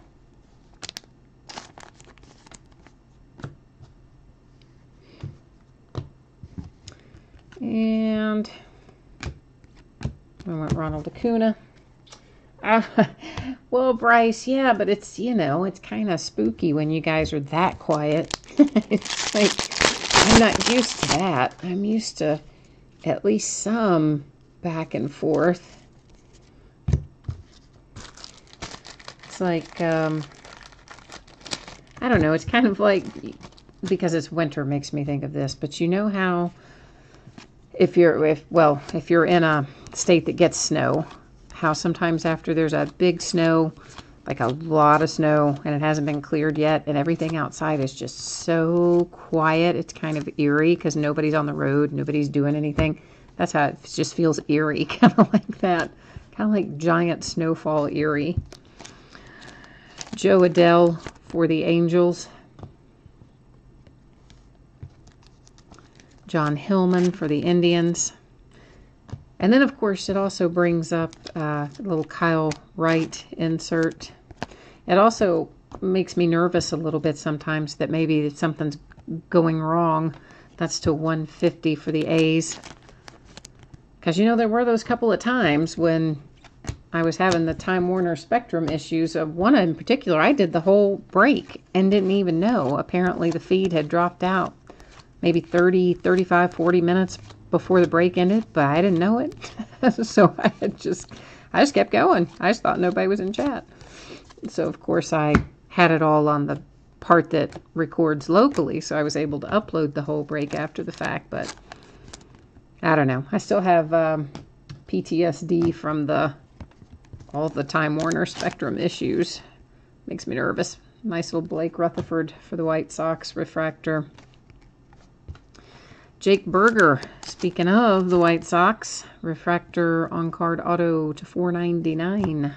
And I went Ronald Acuna. Well, Bryce, yeah, but it's, you know, it's kind of spooky when you guys are that quiet. It's like, I'm not used to that. I'm used to at least some back and forth. It's like, I don't know, it's kind of like, because it's winter makes me think of this, but you know how if you're in a state that gets snow, how sometimes after there's a big snow, like a lot of snow, and it hasn't been cleared yet, and everything outside is just so quiet, it's kind of eerie because nobody's on the road, nobody's doing anything. That's how it just feels eerie, kind of like that. Kind of like giant snowfall eerie. Joe Adele for the Angels. John Hillman for the Indians. And then, of course, it also brings up a little Kyle Wright insert. It also makes me nervous a little bit sometimes that maybe something's going wrong. That's to 150 for the A's. Because, you know, there were those couple of times when I was having the Time Warner Spectrum issues. One in particular, I did the whole break and didn't even know. Apparently, the feed had dropped out maybe 35, 40 minutes before the break ended, but I didn't know it. So I just kept going. I just thought nobody was in chat. So, of course, I had it all on the part that records locally, so I was able to upload the whole break after the fact, but I don't know. I still have PTSD from all the Time Warner Spectrum issues. Makes me nervous. Nice little Blake Rutherford for the White Sox refractor. Jake Berger, speaking of the White Sox, refractor on card auto to 499.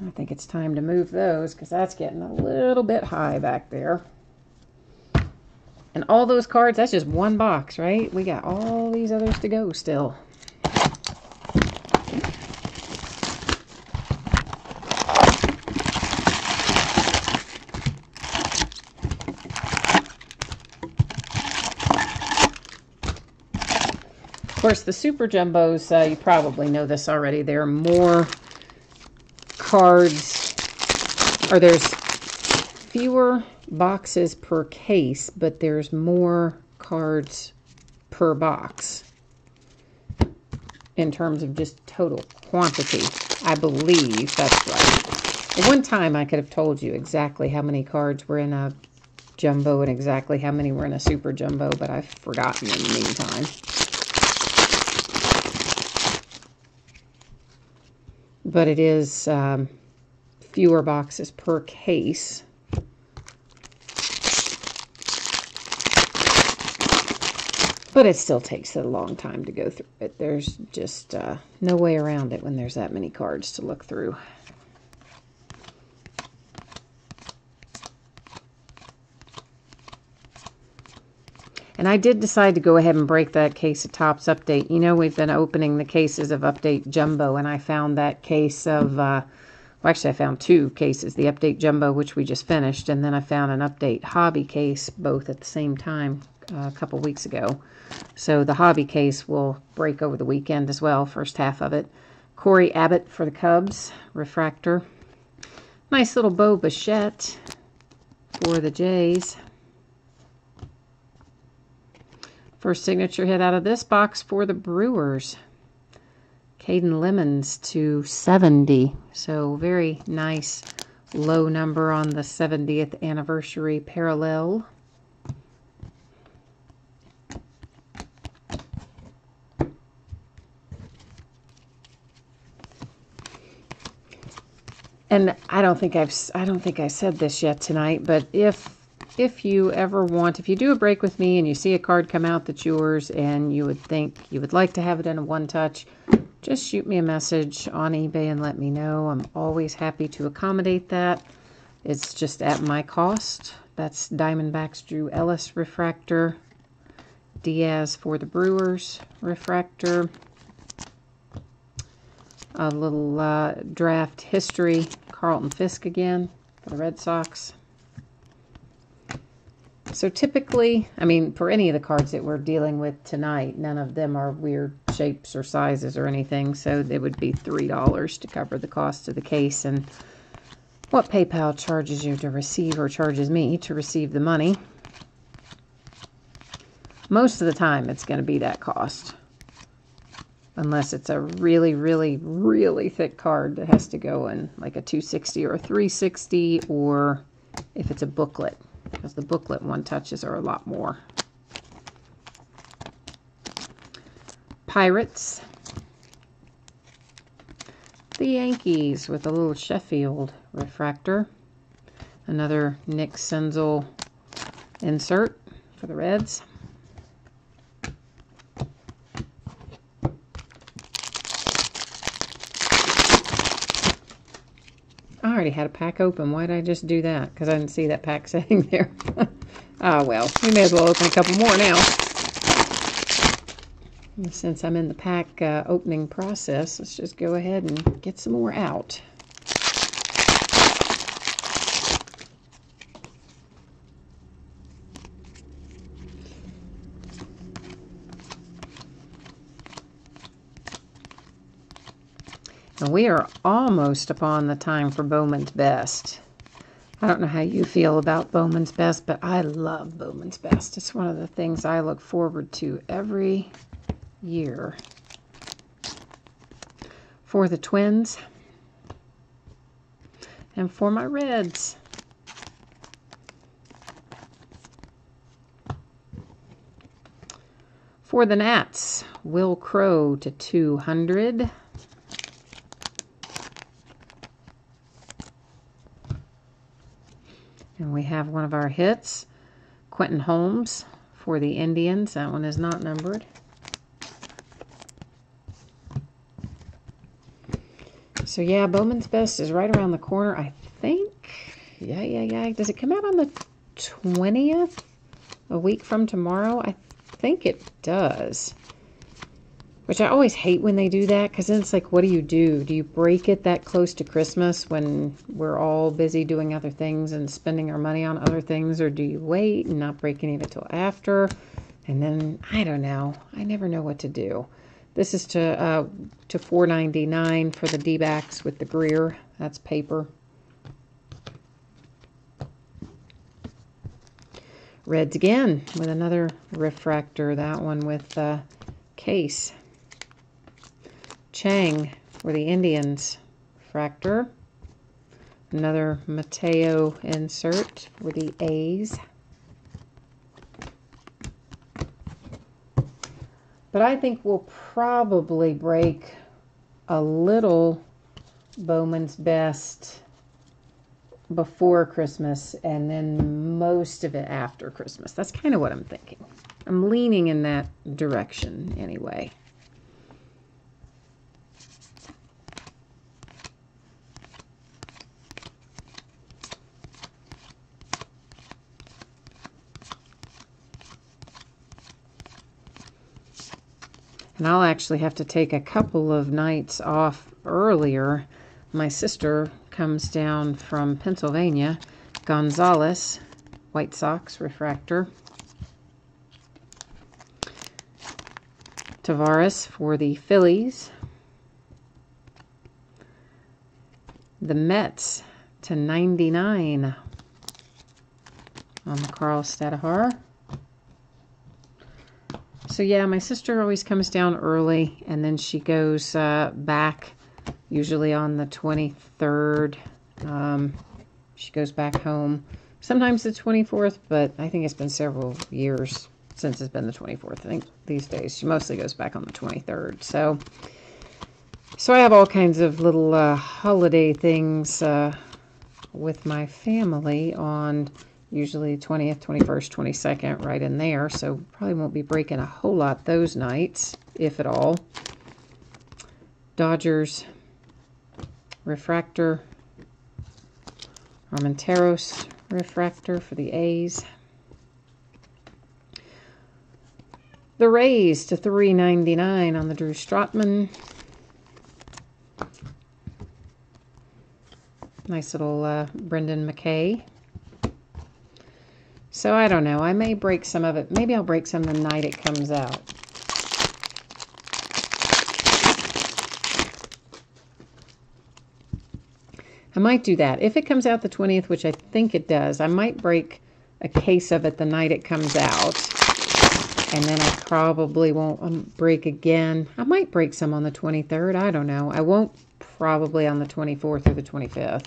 I think it's time to move those because that's getting a little bit high back there. And all those cards, that's just one box, right? We got all these others to go still. Of course, the Super Jumbos, you probably know this already. There are more cards, or there's fewer boxes per case, but there's more cards per box in terms of just total quantity. I believe that's right. At one time, I could have told you exactly how many cards were in a jumbo and exactly how many were in a Super Jumbo, but I've forgotten in the meantime. But it is fewer boxes per case. But it still takes a long time to go through it. There's just no way around it when there's that many cards to look through. And I did decide to go ahead and break that case of Topps Update. You know, we've been opening the cases of Update Jumbo, and I found that case of, well, actually I found two cases. The Update Jumbo, which we just finished, and then I found an Update Hobby case, both at the same time a couple weeks ago. So the Hobby case will break over the weekend as well, first half of it. Corey Abbott for the Cubs, refractor. Nice little Bo Bichette for the Jays. First signature hit out of this box for the Brewers. Caden Lemons to 70. So very nice low number on the 70th anniversary parallel. And I don't think I said this yet tonight, but if you ever want, if you do a break with me and you see a card come out that's yours and you would think you would like to have it in a one-touch, just shoot me a message on eBay and let me know. I'm always happy to accommodate that. It's just at my cost. That's Diamondbacks Drew Ellis refractor. Diaz for the Brewers refractor. A little draft history, Carlton Fisk again for the Red Sox. So typically, I mean, for any of the cards that we're dealing with tonight, none of them are weird shapes or sizes or anything, so it would be $3 to cover the cost of the case. And what PayPal charges you to receive, or charges me to receive the money, most of the time it's going to be that cost. Unless it's a really, really, really thick card that has to go in like a 260 or a 360, or if it's a booklet, because the booklet one-touches are a lot more. Pirates. The Yankees with a little Sheffield refractor. Another Nick Senzel insert for the Reds. I already had a pack open. Why did I just do that? Because I didn't see that pack sitting there. Ah, well, we may as well open a couple more now. And since I'm in the pack opening process, let's just go ahead and get some more out. And we are almost upon the time for Bowman's Best. I don't know how you feel about Bowman's Best, but I love Bowman's Best. It's one of the things I look forward to every year. For the Twins. And for my Reds. For the Nats, Will Crow to 200. And we have one of our hits, Quentin Holmes for the Indians. That one is not numbered. So yeah, Bowman's Best is right around the corner, I think. Yeah. Does it come out on the 20th? A week from tomorrow? I think it does. Which I always hate when they do that, because then it's like, what do? Do you break it that close to Christmas when we're all busy doing other things and spending our money on other things? Or do you wait and not break any of it till after? And then, I don't know. I never know what to do. This is to $4.99 for the D-backs with the Greer. That's paper. Reds again with another refractor. That one with case. Chang for the Indians refractor. Another Mateo insert for the A's. But I think we'll probably break a little Bowman's Best before Christmas and then most of it after Christmas. That's kind of what I'm thinking. I'm leaning in that direction anyway. And I'll actually have to take a couple of nights off earlier. My sister comes down from Pennsylvania. Gonzalez, White Sox refractor. Tavares for the Phillies. The Mets to 99 on the Carl Stadahar. So yeah, my sister always comes down early, and then she goes back, usually on the 23rd. She goes back home. Sometimes the 24th, but I think it's been several years since it's been the 24th. I think these days she mostly goes back on the 23rd. So I have all kinds of little holiday things with my family on usually 20th, 21st, 22nd, right in there. So probably won't be breaking a whole lot those nights, if at all. Dodgers refractor. Armenteros refractor for the A's. The Rays to 399 on the Drew Strotman. Nice little Brendan McKay. So I don't know. I may break some of it. Maybe I'll break some the night it comes out. I might do that. If it comes out the 20th, which I think it does, I might break a case of it the night it comes out. And then I probably won't break again. I might break some on the 23rd. I don't know. I won't probably on the 24th or the 25th.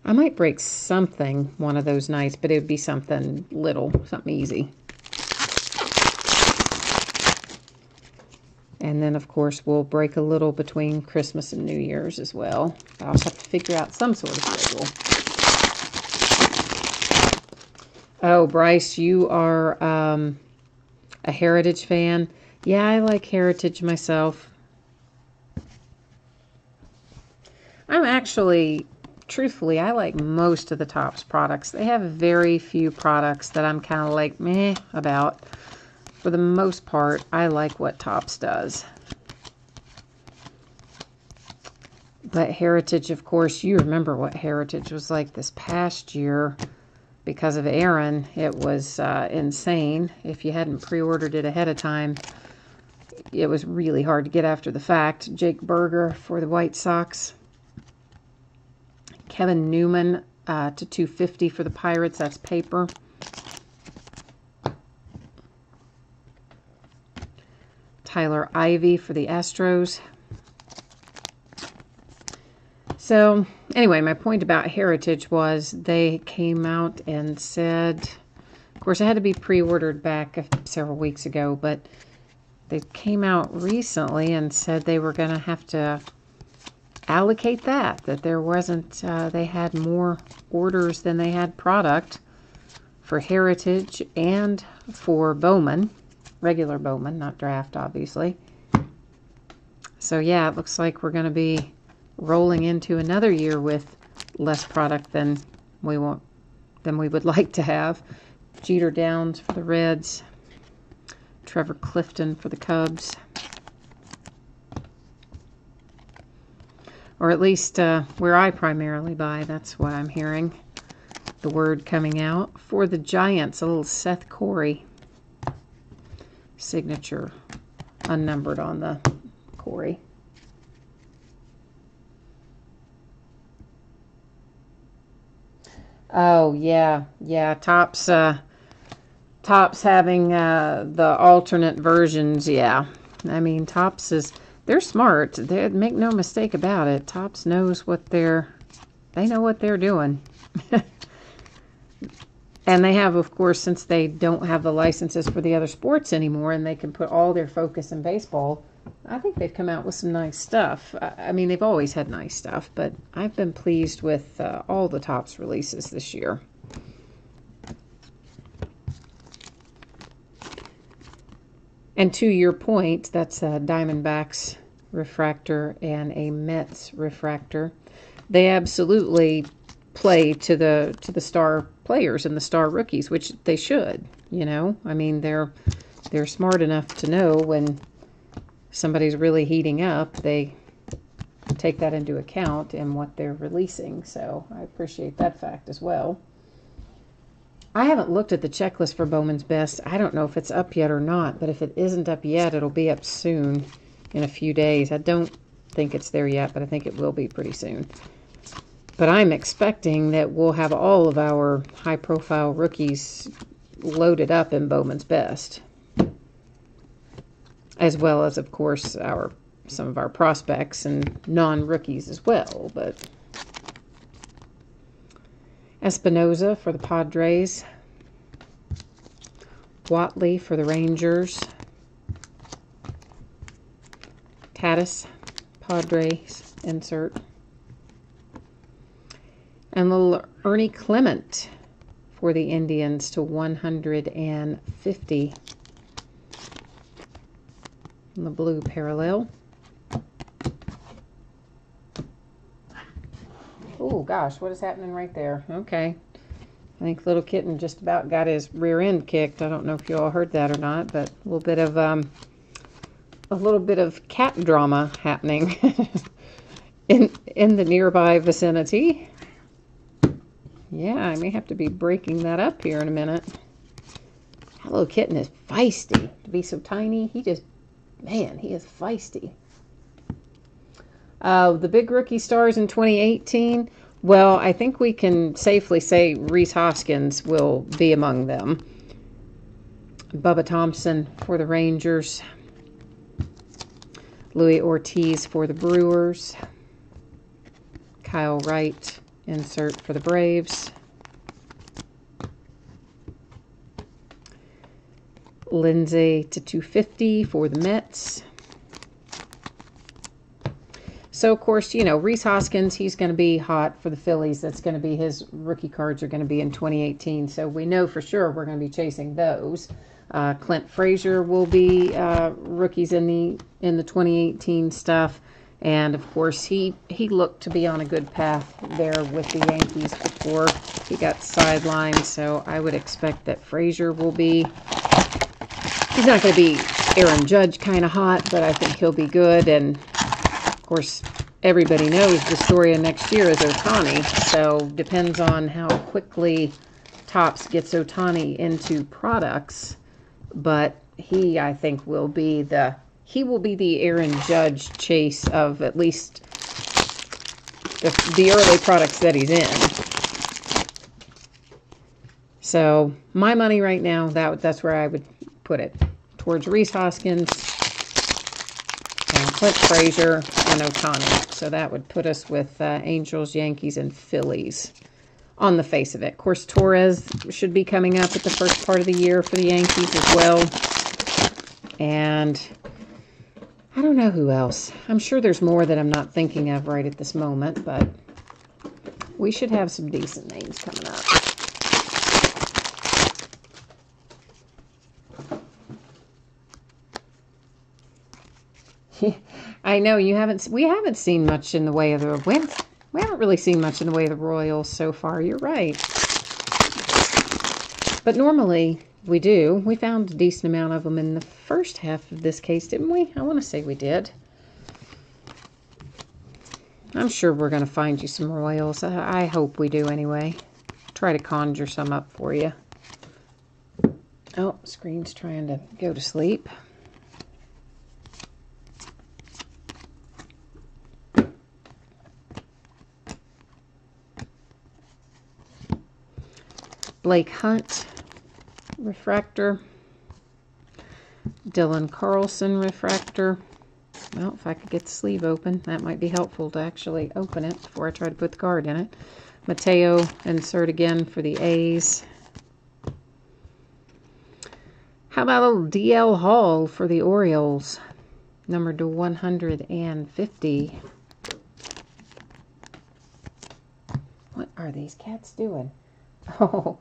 I might break something one of those nights, but it would be something little, something easy. And then, of course, we'll break a little between Christmas and New Year's as well. I'll have to figure out some sort of schedule. Oh, Bryce, you are a Heritage fan. Yeah, I like Heritage myself. I'm actually, truthfully, I like most of the Topps products. They have very few products that I'm kind of like meh about. For the most part, I like what Topps does. But Heritage, of course, you remember what Heritage was like this past year. Because of Aaron, it was insane. If you hadn't pre-ordered it ahead of time, it was really hard to get after the fact. Jake Berger for the White Sox. Kevin Newman to 250 for the Pirates. That's paper. Tyler Ivey for the Astros. So, anyway, my point about Heritage was they came out and said, of course, it had to be pre-ordered back several weeks ago, but they came out recently and said they were going to have to allocate that there wasn't, they had more orders than they had product for Heritage and for Bowman. Regular Bowman, not draft, obviously. So yeah, it looks like we're going to be rolling into another year with less product than we would like to have. Jeter Downs for the Reds. Trevor Clifton for the Cubs. Or at least where I primarily buy, that's what I'm hearing. The word coming out. For the Giants, a little Seth Corey. Signature unnumbered on the Corey. Oh yeah, Topps having the alternate versions. Yeah, I mean Topps they're smart. They make no mistake about it. Topps knows what they know what they're doing. And they have, of course, since they don't have the licenses for the other sports anymore and they can put all their focus in baseball, I think they've come out with some nice stuff. I mean, they've always had nice stuff, but I've been pleased with all the Topps releases this year. And to your point, that's a Diamondbacks refractor and a Mets refractor. They absolutely play to the star players and the star rookies, which they should, you know. I mean, they're smart enough to know when somebody's really heating up, they take that into account in what they're releasing. So I appreciate that fact as well. I haven't looked at the checklist for Bowman's Best. I don't know if it's up yet or not, but if it isn't up yet, it'll be up soon in a few days. I don't think it's there yet, but I think it will be pretty soon. But I'm expecting that we'll have all of our high-profile rookies loaded up in Bowman's Best. As well as, of course, some of our prospects and non-rookies as well. But Espinoza for the Padres. Watley for the Rangers. Tatis, Padres, insert. And little Ernie Clement for the Indians to 150. In the blue parallel. Oh gosh, what is happening right there? Okay. I think little kitten just about got his rear end kicked. I don't know if you all heard that or not, but a little bit of cat drama happening in the nearby vicinity. Yeah, I may have to be breaking that up here in a minute. That little kitten is feisty. To be so tiny, man, he is feisty. The big rookie stars in 2018. Well, I think we can safely say Rhys Hoskins will be among them. Bubba Thompson for the Rangers. Louis Ortiz for the Brewers. Kyle Wright, insert for the Braves. Lindsay to 250 for the Mets. So, of course, you know, Rhys Hoskins, he's going to be hot for the Phillies. That's going to be his rookie cards are going to be in 2018. So we know for sure we're going to be chasing those. Clint Frazier will be rookies in the 2018 stuff. And, of course, he looked to be on a good path there with the Yankees before he got sidelined. So I would expect that Frazier will be... He's not going to be Aaron Judge kind of hot, but I think he'll be good. And, of course, everybody knows the story of next year is Ohtani. So depends on how quickly Topps gets Ohtani into products. But he, I think, will be the Aaron Judge chase of at least the early products that he's in. So my money right now, that's where I would put it. Towards Rhys Hoskins, and Clint Frazier, and Ohtani. So that would put us with Angels, Yankees, and Phillies on the face of it. Of course, Torres should be coming up at the first part of the year for the Yankees as well. And I don't know who else. I'm sure there's more that I'm not thinking of right at this moment, but we should have some decent names coming up. I know we haven't seen much in the way of the wins. We haven't really seen much in the way of the Royals so far. You're right. But normally we do. We found a decent amount of them in the first half of this case, didn't we? I want to say we did. I'm sure we're going to find you some Royals. I hope we do anyway. Try to conjure some up for you. Oh, screen's trying to go to sleep. Blake Hunt, refractor. Dylan Carlson, refractor. Well, if I could get the sleeve open, that might be helpful to actually open it before I try to put the card in it. Mateo, insert again for the A's. How about a little DL Hall for the Orioles? Numbered to 150. What are these cats doing? Oh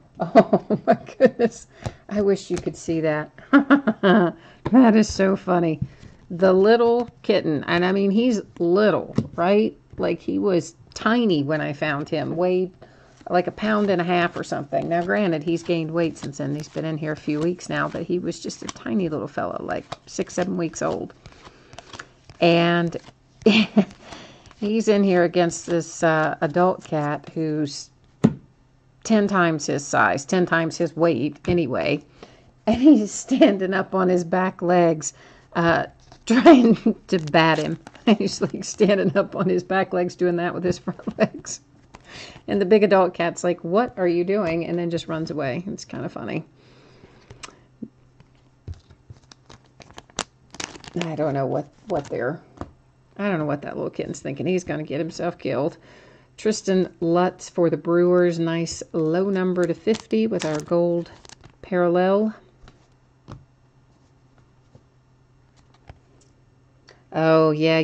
my goodness. I wish you could see that. That is so funny. The little kitten, and I mean, he's little, right? Like, he was tiny when I found him, weighed like 1.5 pounds or something. Now, granted, he's gained weight since then. He's been in here a few weeks now, but he was just a tiny little fella, like 6-7 weeks old. And he's in here against this adult cat who's 10 times his size, 10 times his weight anyway. And he's standing up on his back legs, trying to bat him. He's like standing up on his back legs doing that with his front legs. And the big adult cat's like, what are you doing? And then just runs away. It's kind of funny. I don't know what I don't know what that little kitten's thinking. He's going to get himself killed. Tristan Lutz for the Brewers. Nice low number to 50 with our gold parallel. Oh, yeah,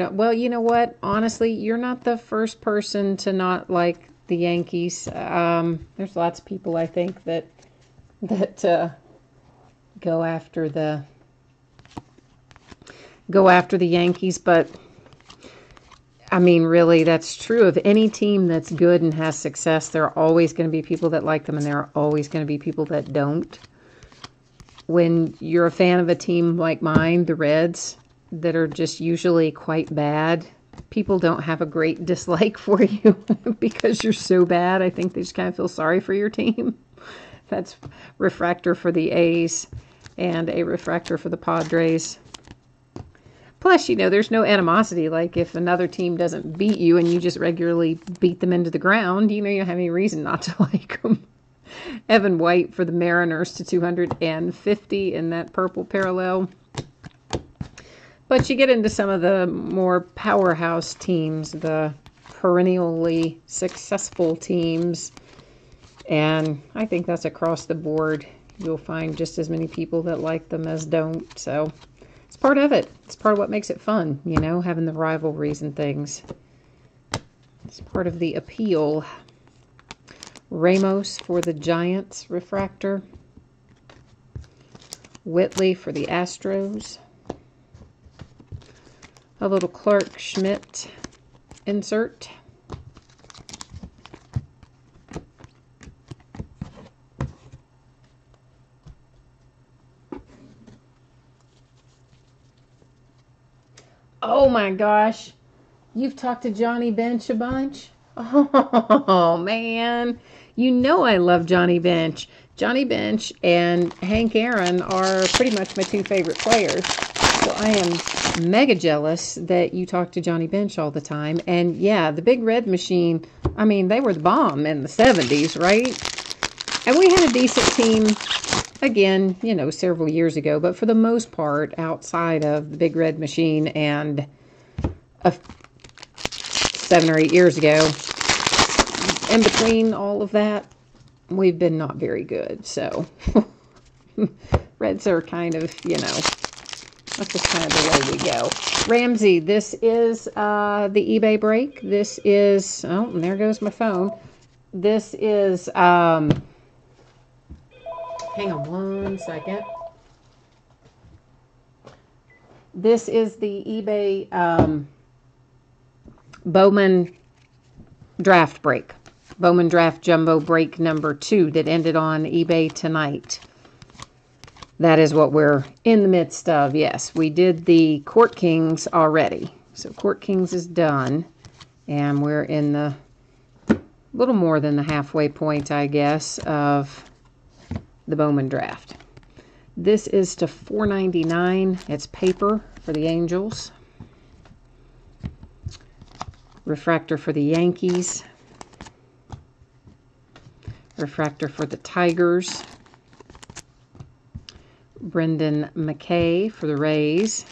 well, you know what? Honestly, you're not the first person to not like the Yankees. There's lots of people, I think, that go after the Yankees, but I mean, really, that's true of any team that's good and has success. There are always going to be people that like them, and there are always going to be people that don't. When you're a fan of a team like mine, the Reds, that are just usually quite bad, people don't have a great dislike for you because you're so bad. I think they just kind of feel sorry for your team. That's refractor for the A's and a refractor for the Padres. Plus, you know, there's no animosity. Like if another team doesn't beat you and you just regularly beat them into the ground, you know, you don't have any reason not to like them. Evan White for the Mariners to 250 in that purple parallel. But you get into some of the more powerhouse teams, the perennially successful teams, and I think that's across the board. You'll find just as many people that like them as don't, so it's part of it. It's part of what makes it fun, you know, having the rivalries and things. It's part of the appeal. Ramos for the Giants refractor. Whitley for the Astros. A little Clark Schmidt insert. Oh my gosh. You've talked to Johnny Bench a bunch? Oh man. You know I love Johnny Bench. Johnny Bench and Hank Aaron are pretty much my two favorite players. So I am mega jealous that you talk to Johnny Bench all the time. And yeah, the Big Red Machine, I mean, they were the bomb in the 70s, right? And we had a decent team, again, you know, several years ago. But for the most part, outside of the Big Red Machine and 7 or 8 years ago, in between all of that, we've been not very good. So Reds are kind of, you know, that's just kind of the way we go. Ramsey, this is the eBay break. This is, oh, and there goes my phone. This is, hang on one second. This is the eBay Bowman Draft break. Bowman Draft Jumbo break number 2 that ended on eBay tonight. That is what we're in the midst of. Yes, we did the Court Kings already. So Court Kings is done. And we're in the little more than the halfway point, I guess, of the Bowman Draft. This is to $4.99. It's paper for the Angels. Refractor for the Yankees. Refractor for the Tigers. Brendan McKay for the Rays.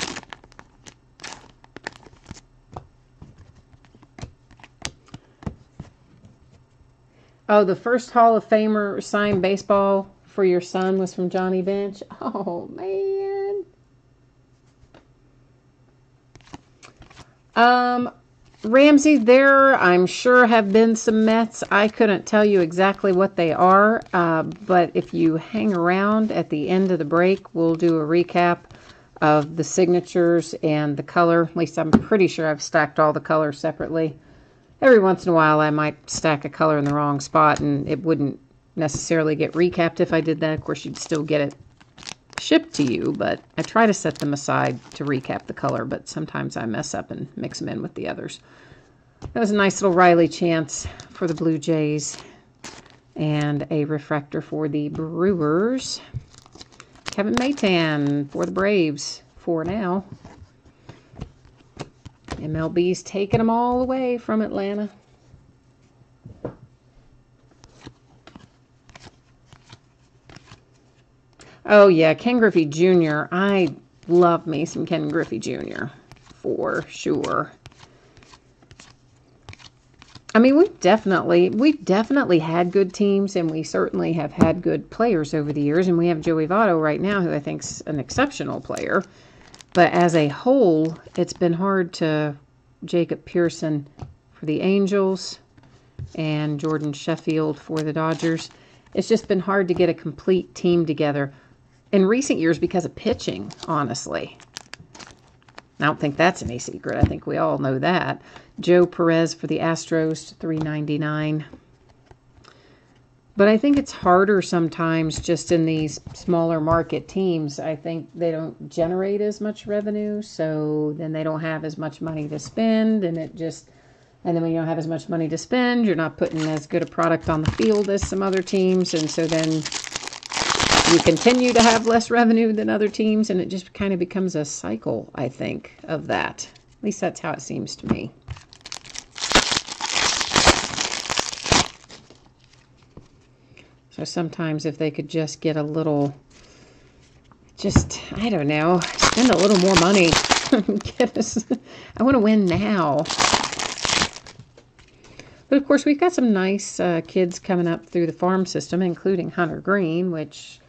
Oh, the first Hall of Famer signed baseball for your son was from Johnny Bench. Oh, man. Ramsey, there I'm sure have been some Mets. I couldn't tell you exactly what they are, but if you hang around at the end of the break, we'll do a recap of the signatures and the color. At least I'm pretty sure I've stacked all the colors separately. Every once in a while I might stack a color in the wrong spot, and it wouldn't necessarily get recapped if I did that. Of course, you'd still get it shipped to you, but I try to set them aside to recap the color, but sometimes I mess up and mix them in with the others. That was a nice little Riley Chance for the Blue Jays and a refractor for the Brewers. Kevin Maytan for the Braves for now. MLB's taking them all away from Atlanta. Oh, yeah, Ken Griffey Jr. I love me some Ken Griffey Jr. for sure. I mean, we've definitely had good teams, and we certainly have had good players over the years, and we have Joey Votto right now, who I think's an exceptional player. But as a whole, it's been hard to Jacob Pearson for the Angels and Jordan Sheffield for the Dodgers. It's just been hard to get a complete team together in recent years because of pitching, honestly. I don't think that's any secret. I think we all know that. Joe Perez for the Astros, $3.99. But I think it's harder sometimes just in these smaller market teams. I think they don't generate as much revenue, so then they don't have as much money to spend, and then when you don't have as much money to spend, you're not putting as good a product on the field as some other teams, and so then you continue to have less revenue than other teams, and it just kind of becomes a cycle, I think, of that. At least that's how it seems to me. So sometimes if they could just get a little, I don't know, spend a little more money. I want to win now. But of course, we've got some nice kids coming up through the farm system, including Hunter Green, which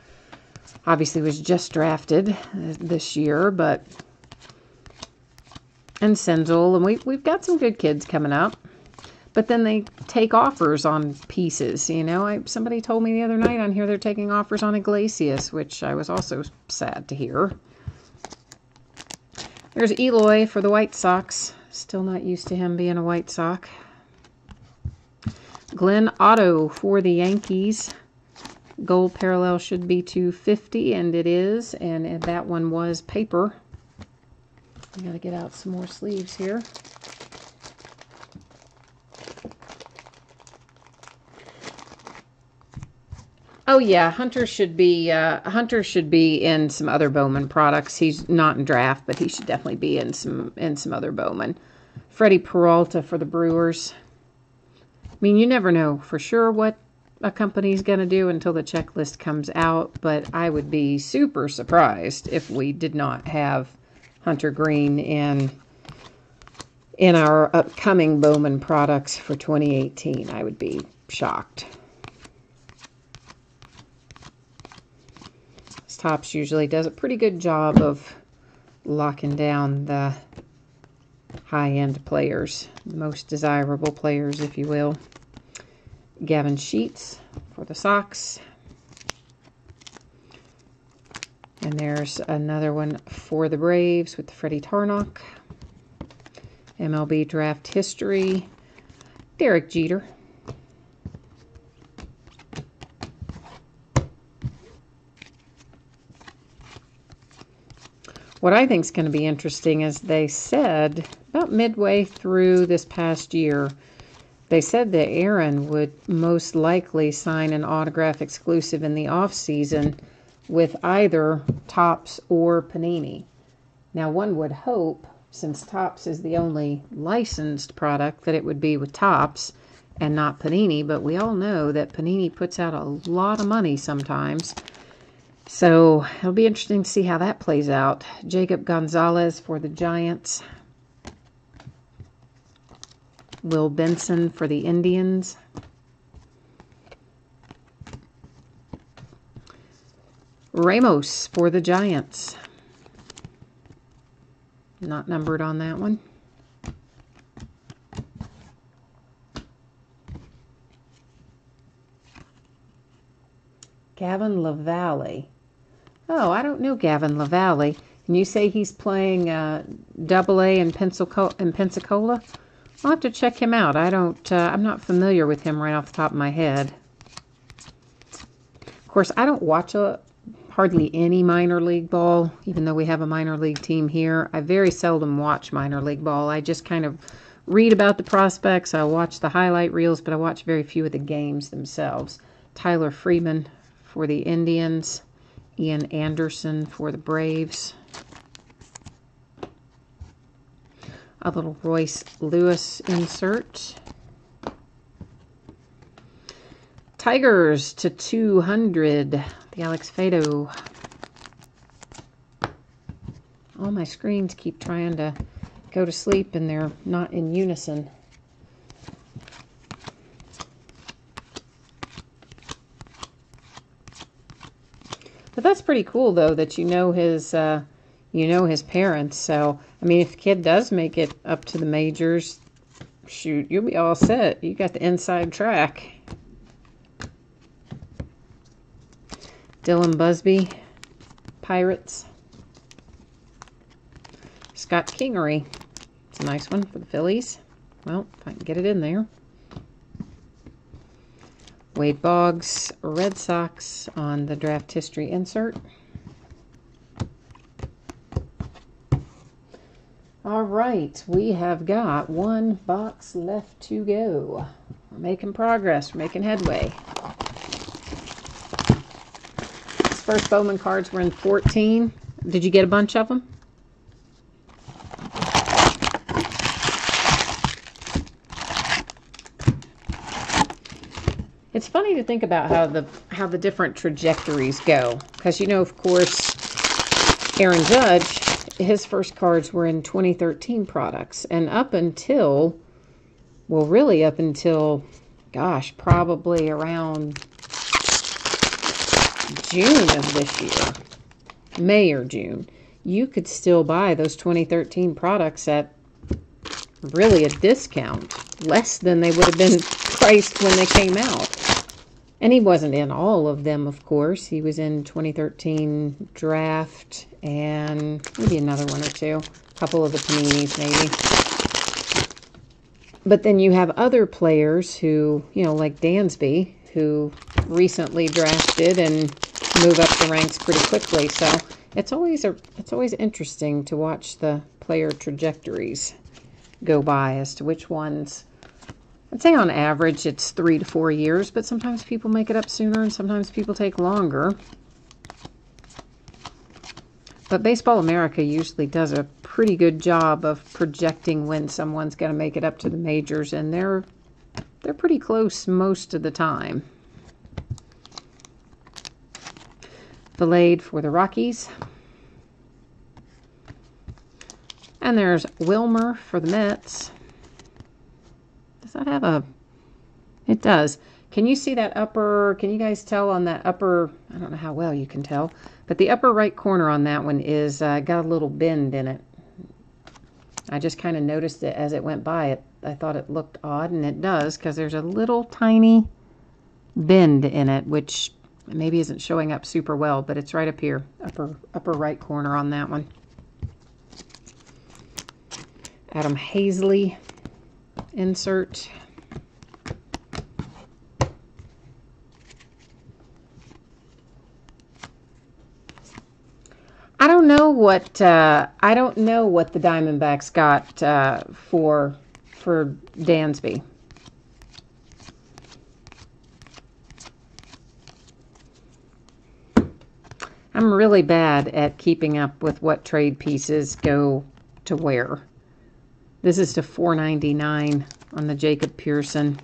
obviously was just drafted this year, and Senzel, and we've got some good kids coming up. But then they take offers on pieces, you know. Somebody told me the other night on here they're taking offers on Iglesias, which I was also sad to hear. There's Eloy for the White Sox. Still not used to him being a White Sox. Glenn Otto for the Yankees. Gold parallel should be 250, and it is. And that one was paper. I gotta get out some more sleeves here. Oh yeah, Hunter should be in some other Bowman products. He's not in draft, but he should definitely be in some other Bowman. Freddie Peralta for the Brewers. I mean, you never know for sure what a company's going to do until the checklist comes out, but I would be super surprised if we did not have Hunter Green in our upcoming Bowman products for 2018. I would be shocked. Topps usually does a pretty good job of locking down the high-end players, the most desirable players, if you will. Gavin Sheets for the Sox. And there's another one for the Braves with Freddie Tarnock. MLB Draft History, Derek Jeter. What I think is going to be interesting is they said about midway through this past year, they said that Aaron would most likely sign an autograph exclusive in the off-season with either Topps or Panini. Now, one would hope, since Topps is the only licensed product, that it would be with Topps and not Panini, but we all know that Panini puts out a lot of money sometimes. So it'll be interesting to see how that plays out. Jacob Gonzalez for the Giants. Will Benson for the Indians. Ramos for the Giants. Not numbered on that one. Gavin LaValle. Oh, I don't know Gavin LaValle. And you say he's playing Double-A in Pensacola? I'll have to check him out. I'm not familiar with him right off the top of my head. Of course, I don't watch hardly any minor league ball, even though we have a minor league team here. I very seldom watch minor league ball. I just kind of read about the prospects. I watch the highlight reels, but I watch very few of the games themselves. Tyler Freeman for the Indians. Ian Anderson for the Braves. A little Royce Lewis insert. Tigers to 200. The Alex Fado. all my screens keep trying to go to sleep and they're not in unison. But that's pretty cool, though, that you know his parents. So, I mean, if the kid does make it up to the majors, shoot, you'll be all set. You got the inside track. Dylan Busby, Pirates. Scott Kingery. It's a nice one for the Phillies. Well, if I can get it in there. Wade Boggs, Red Sox on the draft history insert. All right, we have got one box left to go. We're making progress, we're making headway. These first Bowman cards were in 14. Did you get a bunch of them? It's funny to think about how the different trajectories go, because you know, of course, Aaron Judge, his first cards were in 2013 products, and up until, well, really up until, gosh, probably around June of this year, May or June, you could still buy those 2013 products at really a discount, less than they would have been priced when they came out. And he wasn't in all of them, of course. He was in 2013 draft and maybe another one or two. A couple of the Paninis, maybe. But then you have other players who, you know, like Dansby, who recently drafted and move up the ranks pretty quickly. So it's always interesting to watch the player trajectories go by as to which ones. I'd say on average it's 3 to 4 years, but sometimes people make it up sooner and sometimes people take longer. But Baseball America usually does a pretty good job of projecting when someone's going to make it up to the majors, and they're pretty close most of the time. Delayed for the Rockies. And there's Wilmer for the Mets. Does that have a... It does. Can you see that upper... Can you guys tell on that upper... I don't know how well you can tell. But the upper right corner on that one is got a little bend in it. I just kind of noticed it as it went by. I thought it looked odd, and it does, because there's a little tiny bend in it, which maybe isn't showing up super well, but it's right up here. Upper right corner on that one. Adam Hazley insert. I don't know what the Diamondbacks got for Dansby. I'm really bad at keeping up with what trade pieces go to where. This is to $4.99 on the Jacob Pearson.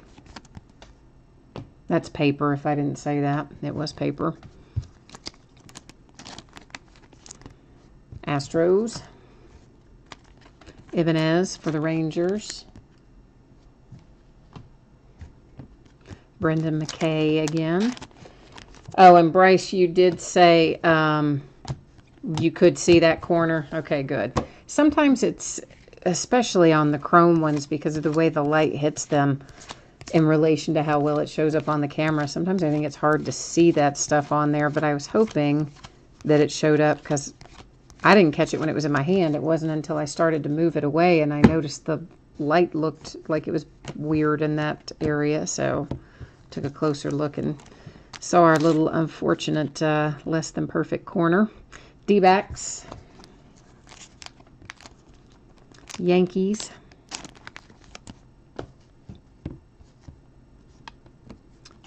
That's paper, if I didn't say that. It was paper. Astros. Ibanez for the Rangers. Brendan McKay again. Oh, and Bryce, you did say you could see that corner. Okay, good. Sometimes it's, especially on the chrome ones, because of the way the light hits them in relation to how well it shows up on the camera. Sometimes I think it's hard to see that stuff on there, but I was hoping that it showed up because I didn't catch it when it was in my hand. It wasn't until I started to move it away and I noticed the light looked like it was weird in that area, so took a closer look and saw our little unfortunate less than perfect corner. D-backs. Yankees.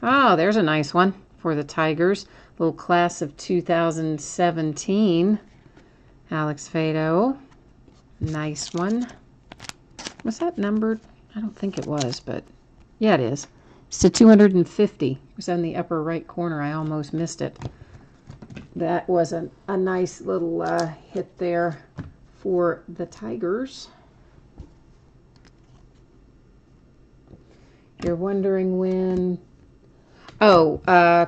Oh, there's a nice one for the Tigers. Little class of 2017. Alex Fado. Nice one. Was that numbered? I don't think it was, but yeah, it is. It's to 250. It was on the upper right corner. I almost missed it. That was a nice little hit there for the Tigers. You're wondering when... Oh,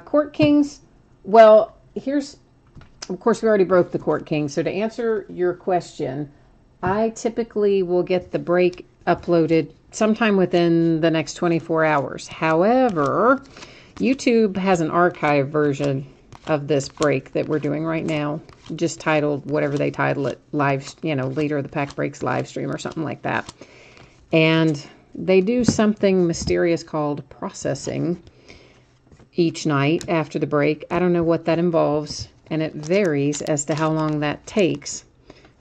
Court Kings. Well, here's... Of course, we already broke the Court Kings. So to answer your question, I typically will get the break uploaded sometime within the next 24 hours. However, YouTube has an archive version of this break that we're doing right now, just titled whatever they title it, live, Leader of the Pack Breaks live stream or something like that. And they do something mysterious called processing each night after the break. I don't know what that involves, and it varies as to how long that takes.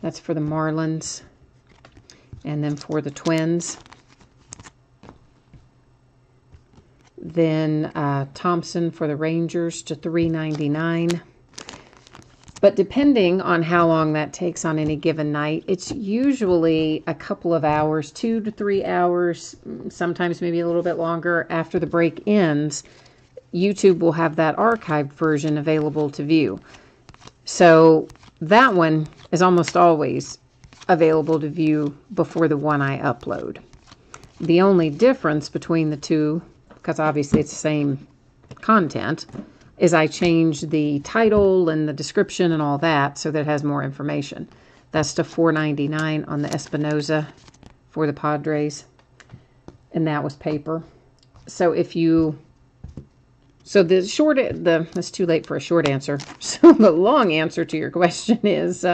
That's for the Marlins, and then for the Twins. Then Thompson for the Rangers to $3.99. But depending on how long that takes on any given night, it's usually a couple of hours, 2 to 3 hours, sometimes maybe a little bit longer after the break ends. YouTube will have that archived version available to view. So that one is almost always available to view before the one I upload. The only difference between the two, because obviously it's the same content, is I change the title and the description and all that so that it has more information. That's to $4.99 on the Espinoza for the Padres, and that was paper. So if you... So it's too late for a short answer. So the long answer to your question is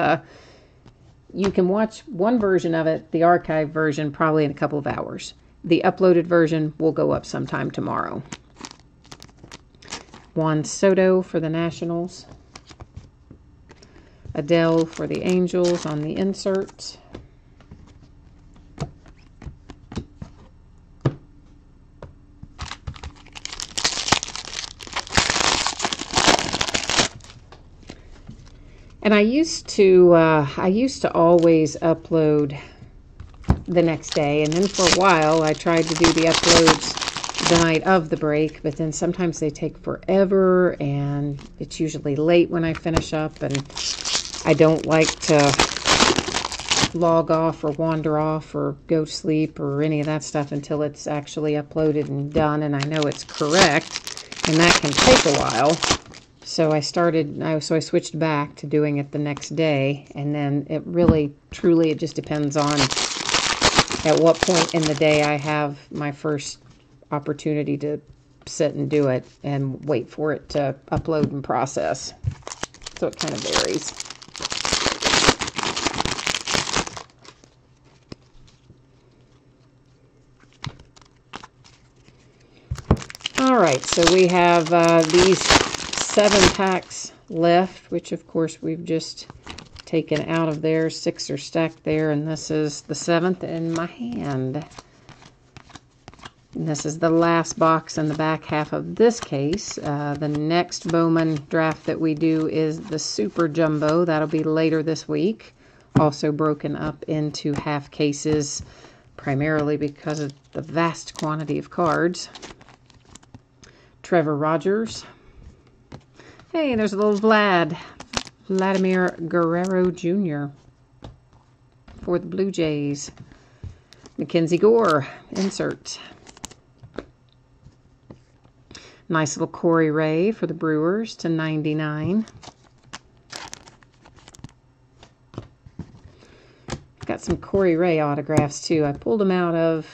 you can watch one version of it, the archived version, probably in a couple of hours. The uploaded version will go up sometime tomorrow. Juan Soto for the Nationals. Adele for the Angels on the insert. And I used to always upload the next day, and then for a while I tried to do the uploads the night of the break, but then sometimes they take forever, and it's usually late when I finish up, and I don't like to log off or wander off or go to sleep or any of that stuff until it's actually uploaded and done, and I know it's correct, and that can take a while. So I switched back to doing it the next day, and then it really, truly, it just depends on at what point in the day I have my first opportunity to sit and do it and wait for it to upload and process. So it kind of varies. All right, so we have these 7 packs left, which of course we've just taken out of there. 6 are stacked there, and this is the 7th in my hand. And this is the last box in the back half of this case. The next Bowman draft that we do is the Super Jumbo. That'll be later this week. Also broken up into half cases, primarily because of the vast quantity of cards. Trevor Rogers. Hey, there's a little Vladimir Guerrero Jr. for the Blue Jays. Mackenzie Gore, insert. Nice little Corey Ray for the Brewers to $99. Got some Corey Ray autographs too. I pulled them out of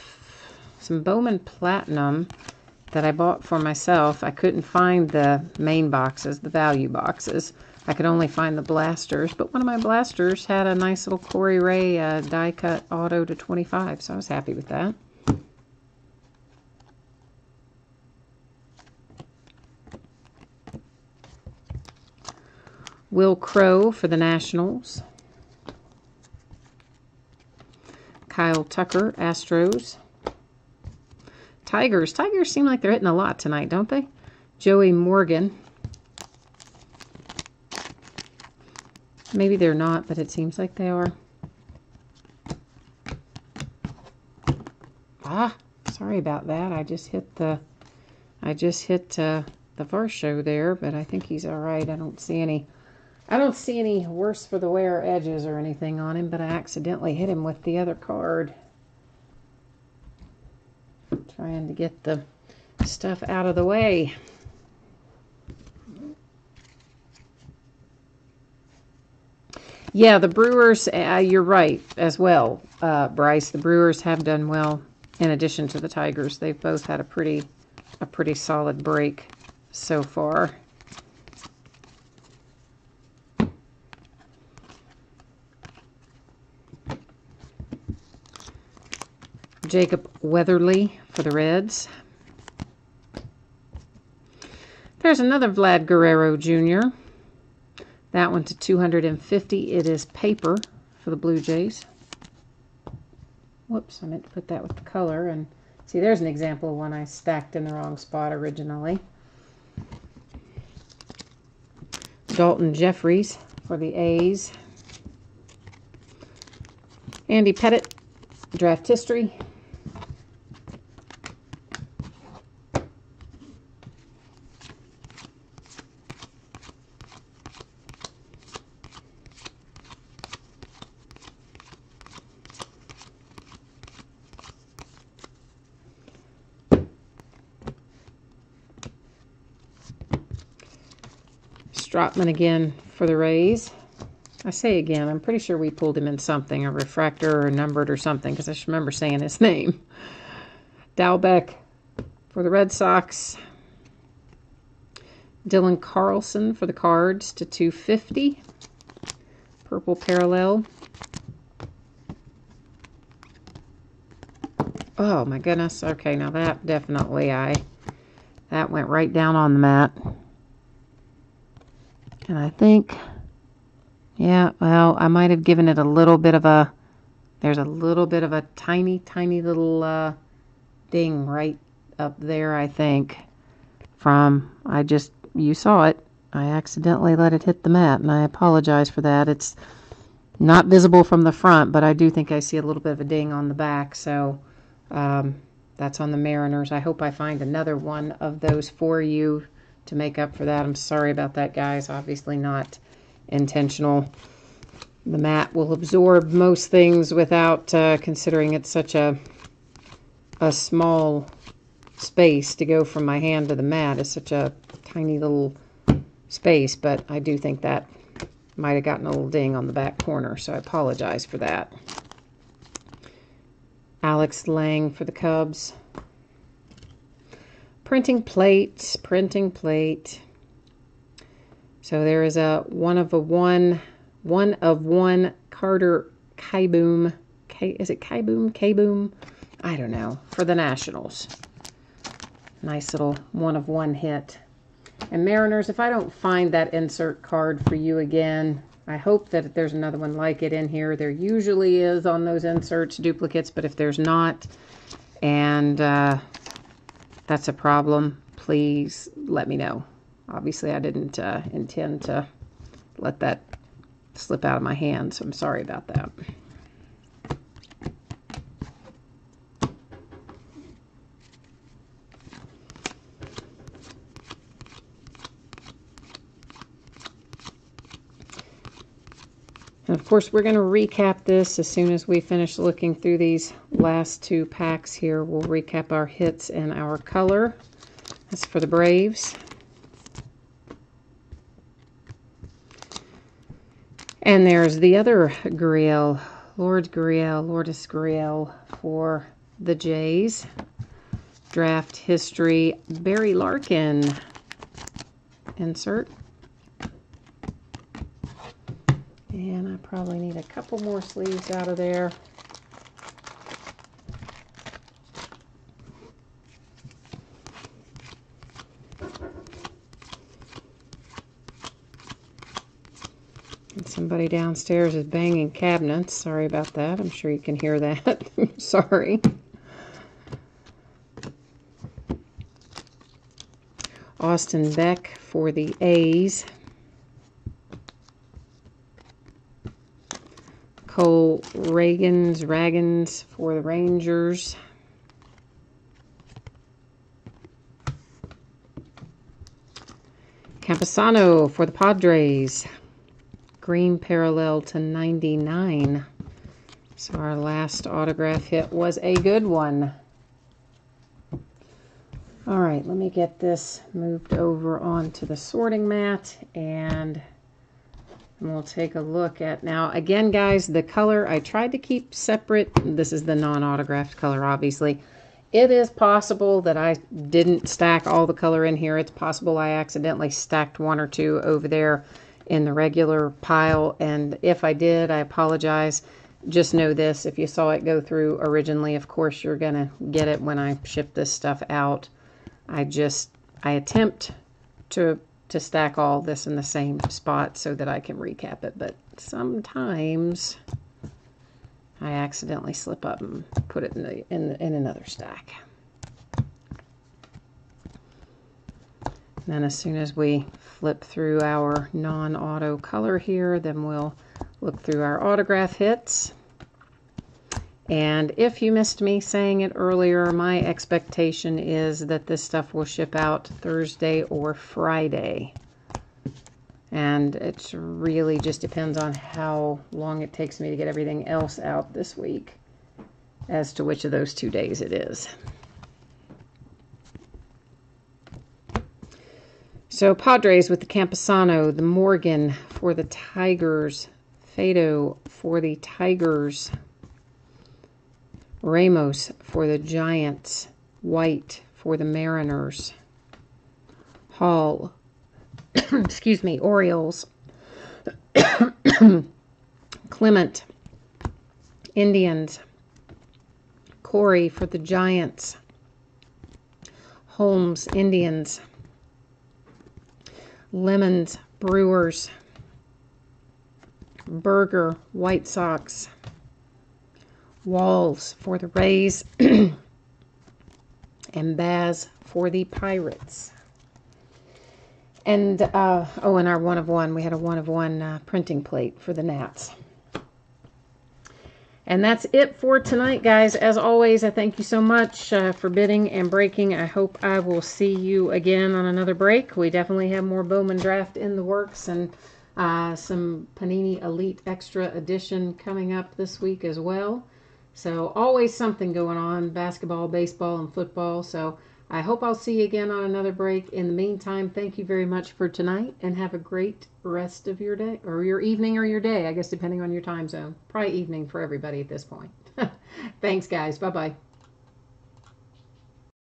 some Bowman Platinum that I bought for myself. I couldn't find the main boxes, the value boxes. I could only find the blasters, but one of my blasters had a nice little Corey Ray die cut auto to 25, so I was happy with that. Will Crow for the Nationals. Kyle Tucker, Astros. Tigers seem like they're hitting a lot tonight, don't they? Joey Morgan. Maybe they're not, but it seems like they are. Ah, sorry about that. I just hit the first show there, but I think he's all right. I don't see any I don't see any worse for the wear edges or anything on him, but I accidentally hit him with the other card. Trying to get the stuff out of the way. Yeah, the Brewers, you're right as well, Bryce. The Brewers have done well in addition to the Tigers. They've both had a pretty solid break so far. Jacob Weatherly for the Reds. There's another Vlad Guerrero Jr. That one to 250. It is paper for the Blue Jays. Whoops, I meant to put that with the color. And see, there's an example of one I stacked in the wrong spot originally. Dalton Jeffries for the A's. Andy Pettit, draft history. Strotman again for the Rays. I say again, I'm pretty sure we pulled him in something, a refractor or numbered or something, because I just remember saying his name. Dalbec for the Red Sox. Dylan Carlson for the Cards to 250. Purple parallel. Oh my goodness. Okay, now that definitely that went right down on the mat. And I think, yeah, well, I might have given it a little bit of a, there's a little bit of a tiny little ding right up there, I think, from, you saw it. I accidentally let it hit the mat, and I apologize for that. It's not visible from the front, but I do think I see a little bit of a ding on the back, so that's on the Mariners. I hope I find another one of those for you to make up for that. I'm sorry about that, guys. Obviously not intentional. The mat will absorb most things without considering it's such a small space to go from my hand to the mat. It's such a tiny little space, but I do think that might have gotten a little ding on the back corner, so I apologize for that. Alex Lang for the Cubs. Printing plate. So there is a one of one Carter Kieboom. Is it Kieboom? I don't know. For the Nationals. Nice little one of one hit. And Mariners, if I don't find that insert card for you again, I hope that there's another one like it in here. There usually is on those inserts, duplicates, but if there's not, and that's a problem, please let me know. Obviously, I didn't intend to let that slip out of my hand, so I'm sorry about that. And of course, we're going to recap this as soon as we finish looking through these last two packs here. We'll recap our hits and our color. That's for the Braves. And there's the other Gurriel, Lourdes Gurriel for the Jays. Draft history, Barry Larkin insert. And I probably need a couple more sleeves out of there. And somebody downstairs is banging cabinets. Sorry about that. I'm sure you can hear that. Sorry. Austin Beck for the A's. Cole Ragans for the Rangers. Campusano for the Padres. Green parallel to 99. So our last autograph hit was a good one. All right, let me get this moved over onto the sorting mat, and we'll take a look at, now again guys, the color I tried to keep separate. This is the non-autographed color, obviously. It is possible that I didn't stack all the color in here. It's possible I accidentally stacked one or two over there in the regular pile, and if I did, I apologize. Just know this, if you saw it go through originally, of course you're gonna get it when I ship this stuff out. I attempt to stack all this in the same spot so that I can recap it, but sometimes I accidentally slip up and put it in another stack. And then as soon as we flip through our non-auto color here, then we'll look through our autograph hits. And if you missed me saying it earlier, my expectation is that this stuff will ship out Thursday or Friday. And it really just depends on how long it takes me to get everything else out this week as to which of those 2 days it is. So Padres with the Campusano, the Morgan for the Tigers, Fado for the Tigers, Ramos for the Giants, White for the Mariners, Hall, excuse me, Orioles, Clement, Indians, Corey for the Giants, Holmes, Indians, Lemons, Brewers, Berger, White Sox, Walls for the Rays, and Baz for the Pirates. And, oh, and our 1 of 1. We had a 1 of 1 printing plate for the Nats. And that's it for tonight, guys. As always, I thank you so much for bidding and breaking. I hope I will see you again on another break. We definitely have more Bowman Draft in the works, and some Panini Elite Extra Edition coming up this week as well. So always something going on, basketball, baseball, and football. So I hope I'll see you again on another break. In the meantime, thank you very much for tonight, and have a great rest of your day, or your evening, or your day, I guess, depending on your time zone. Probably evening for everybody at this point. Thanks, guys. Bye-bye.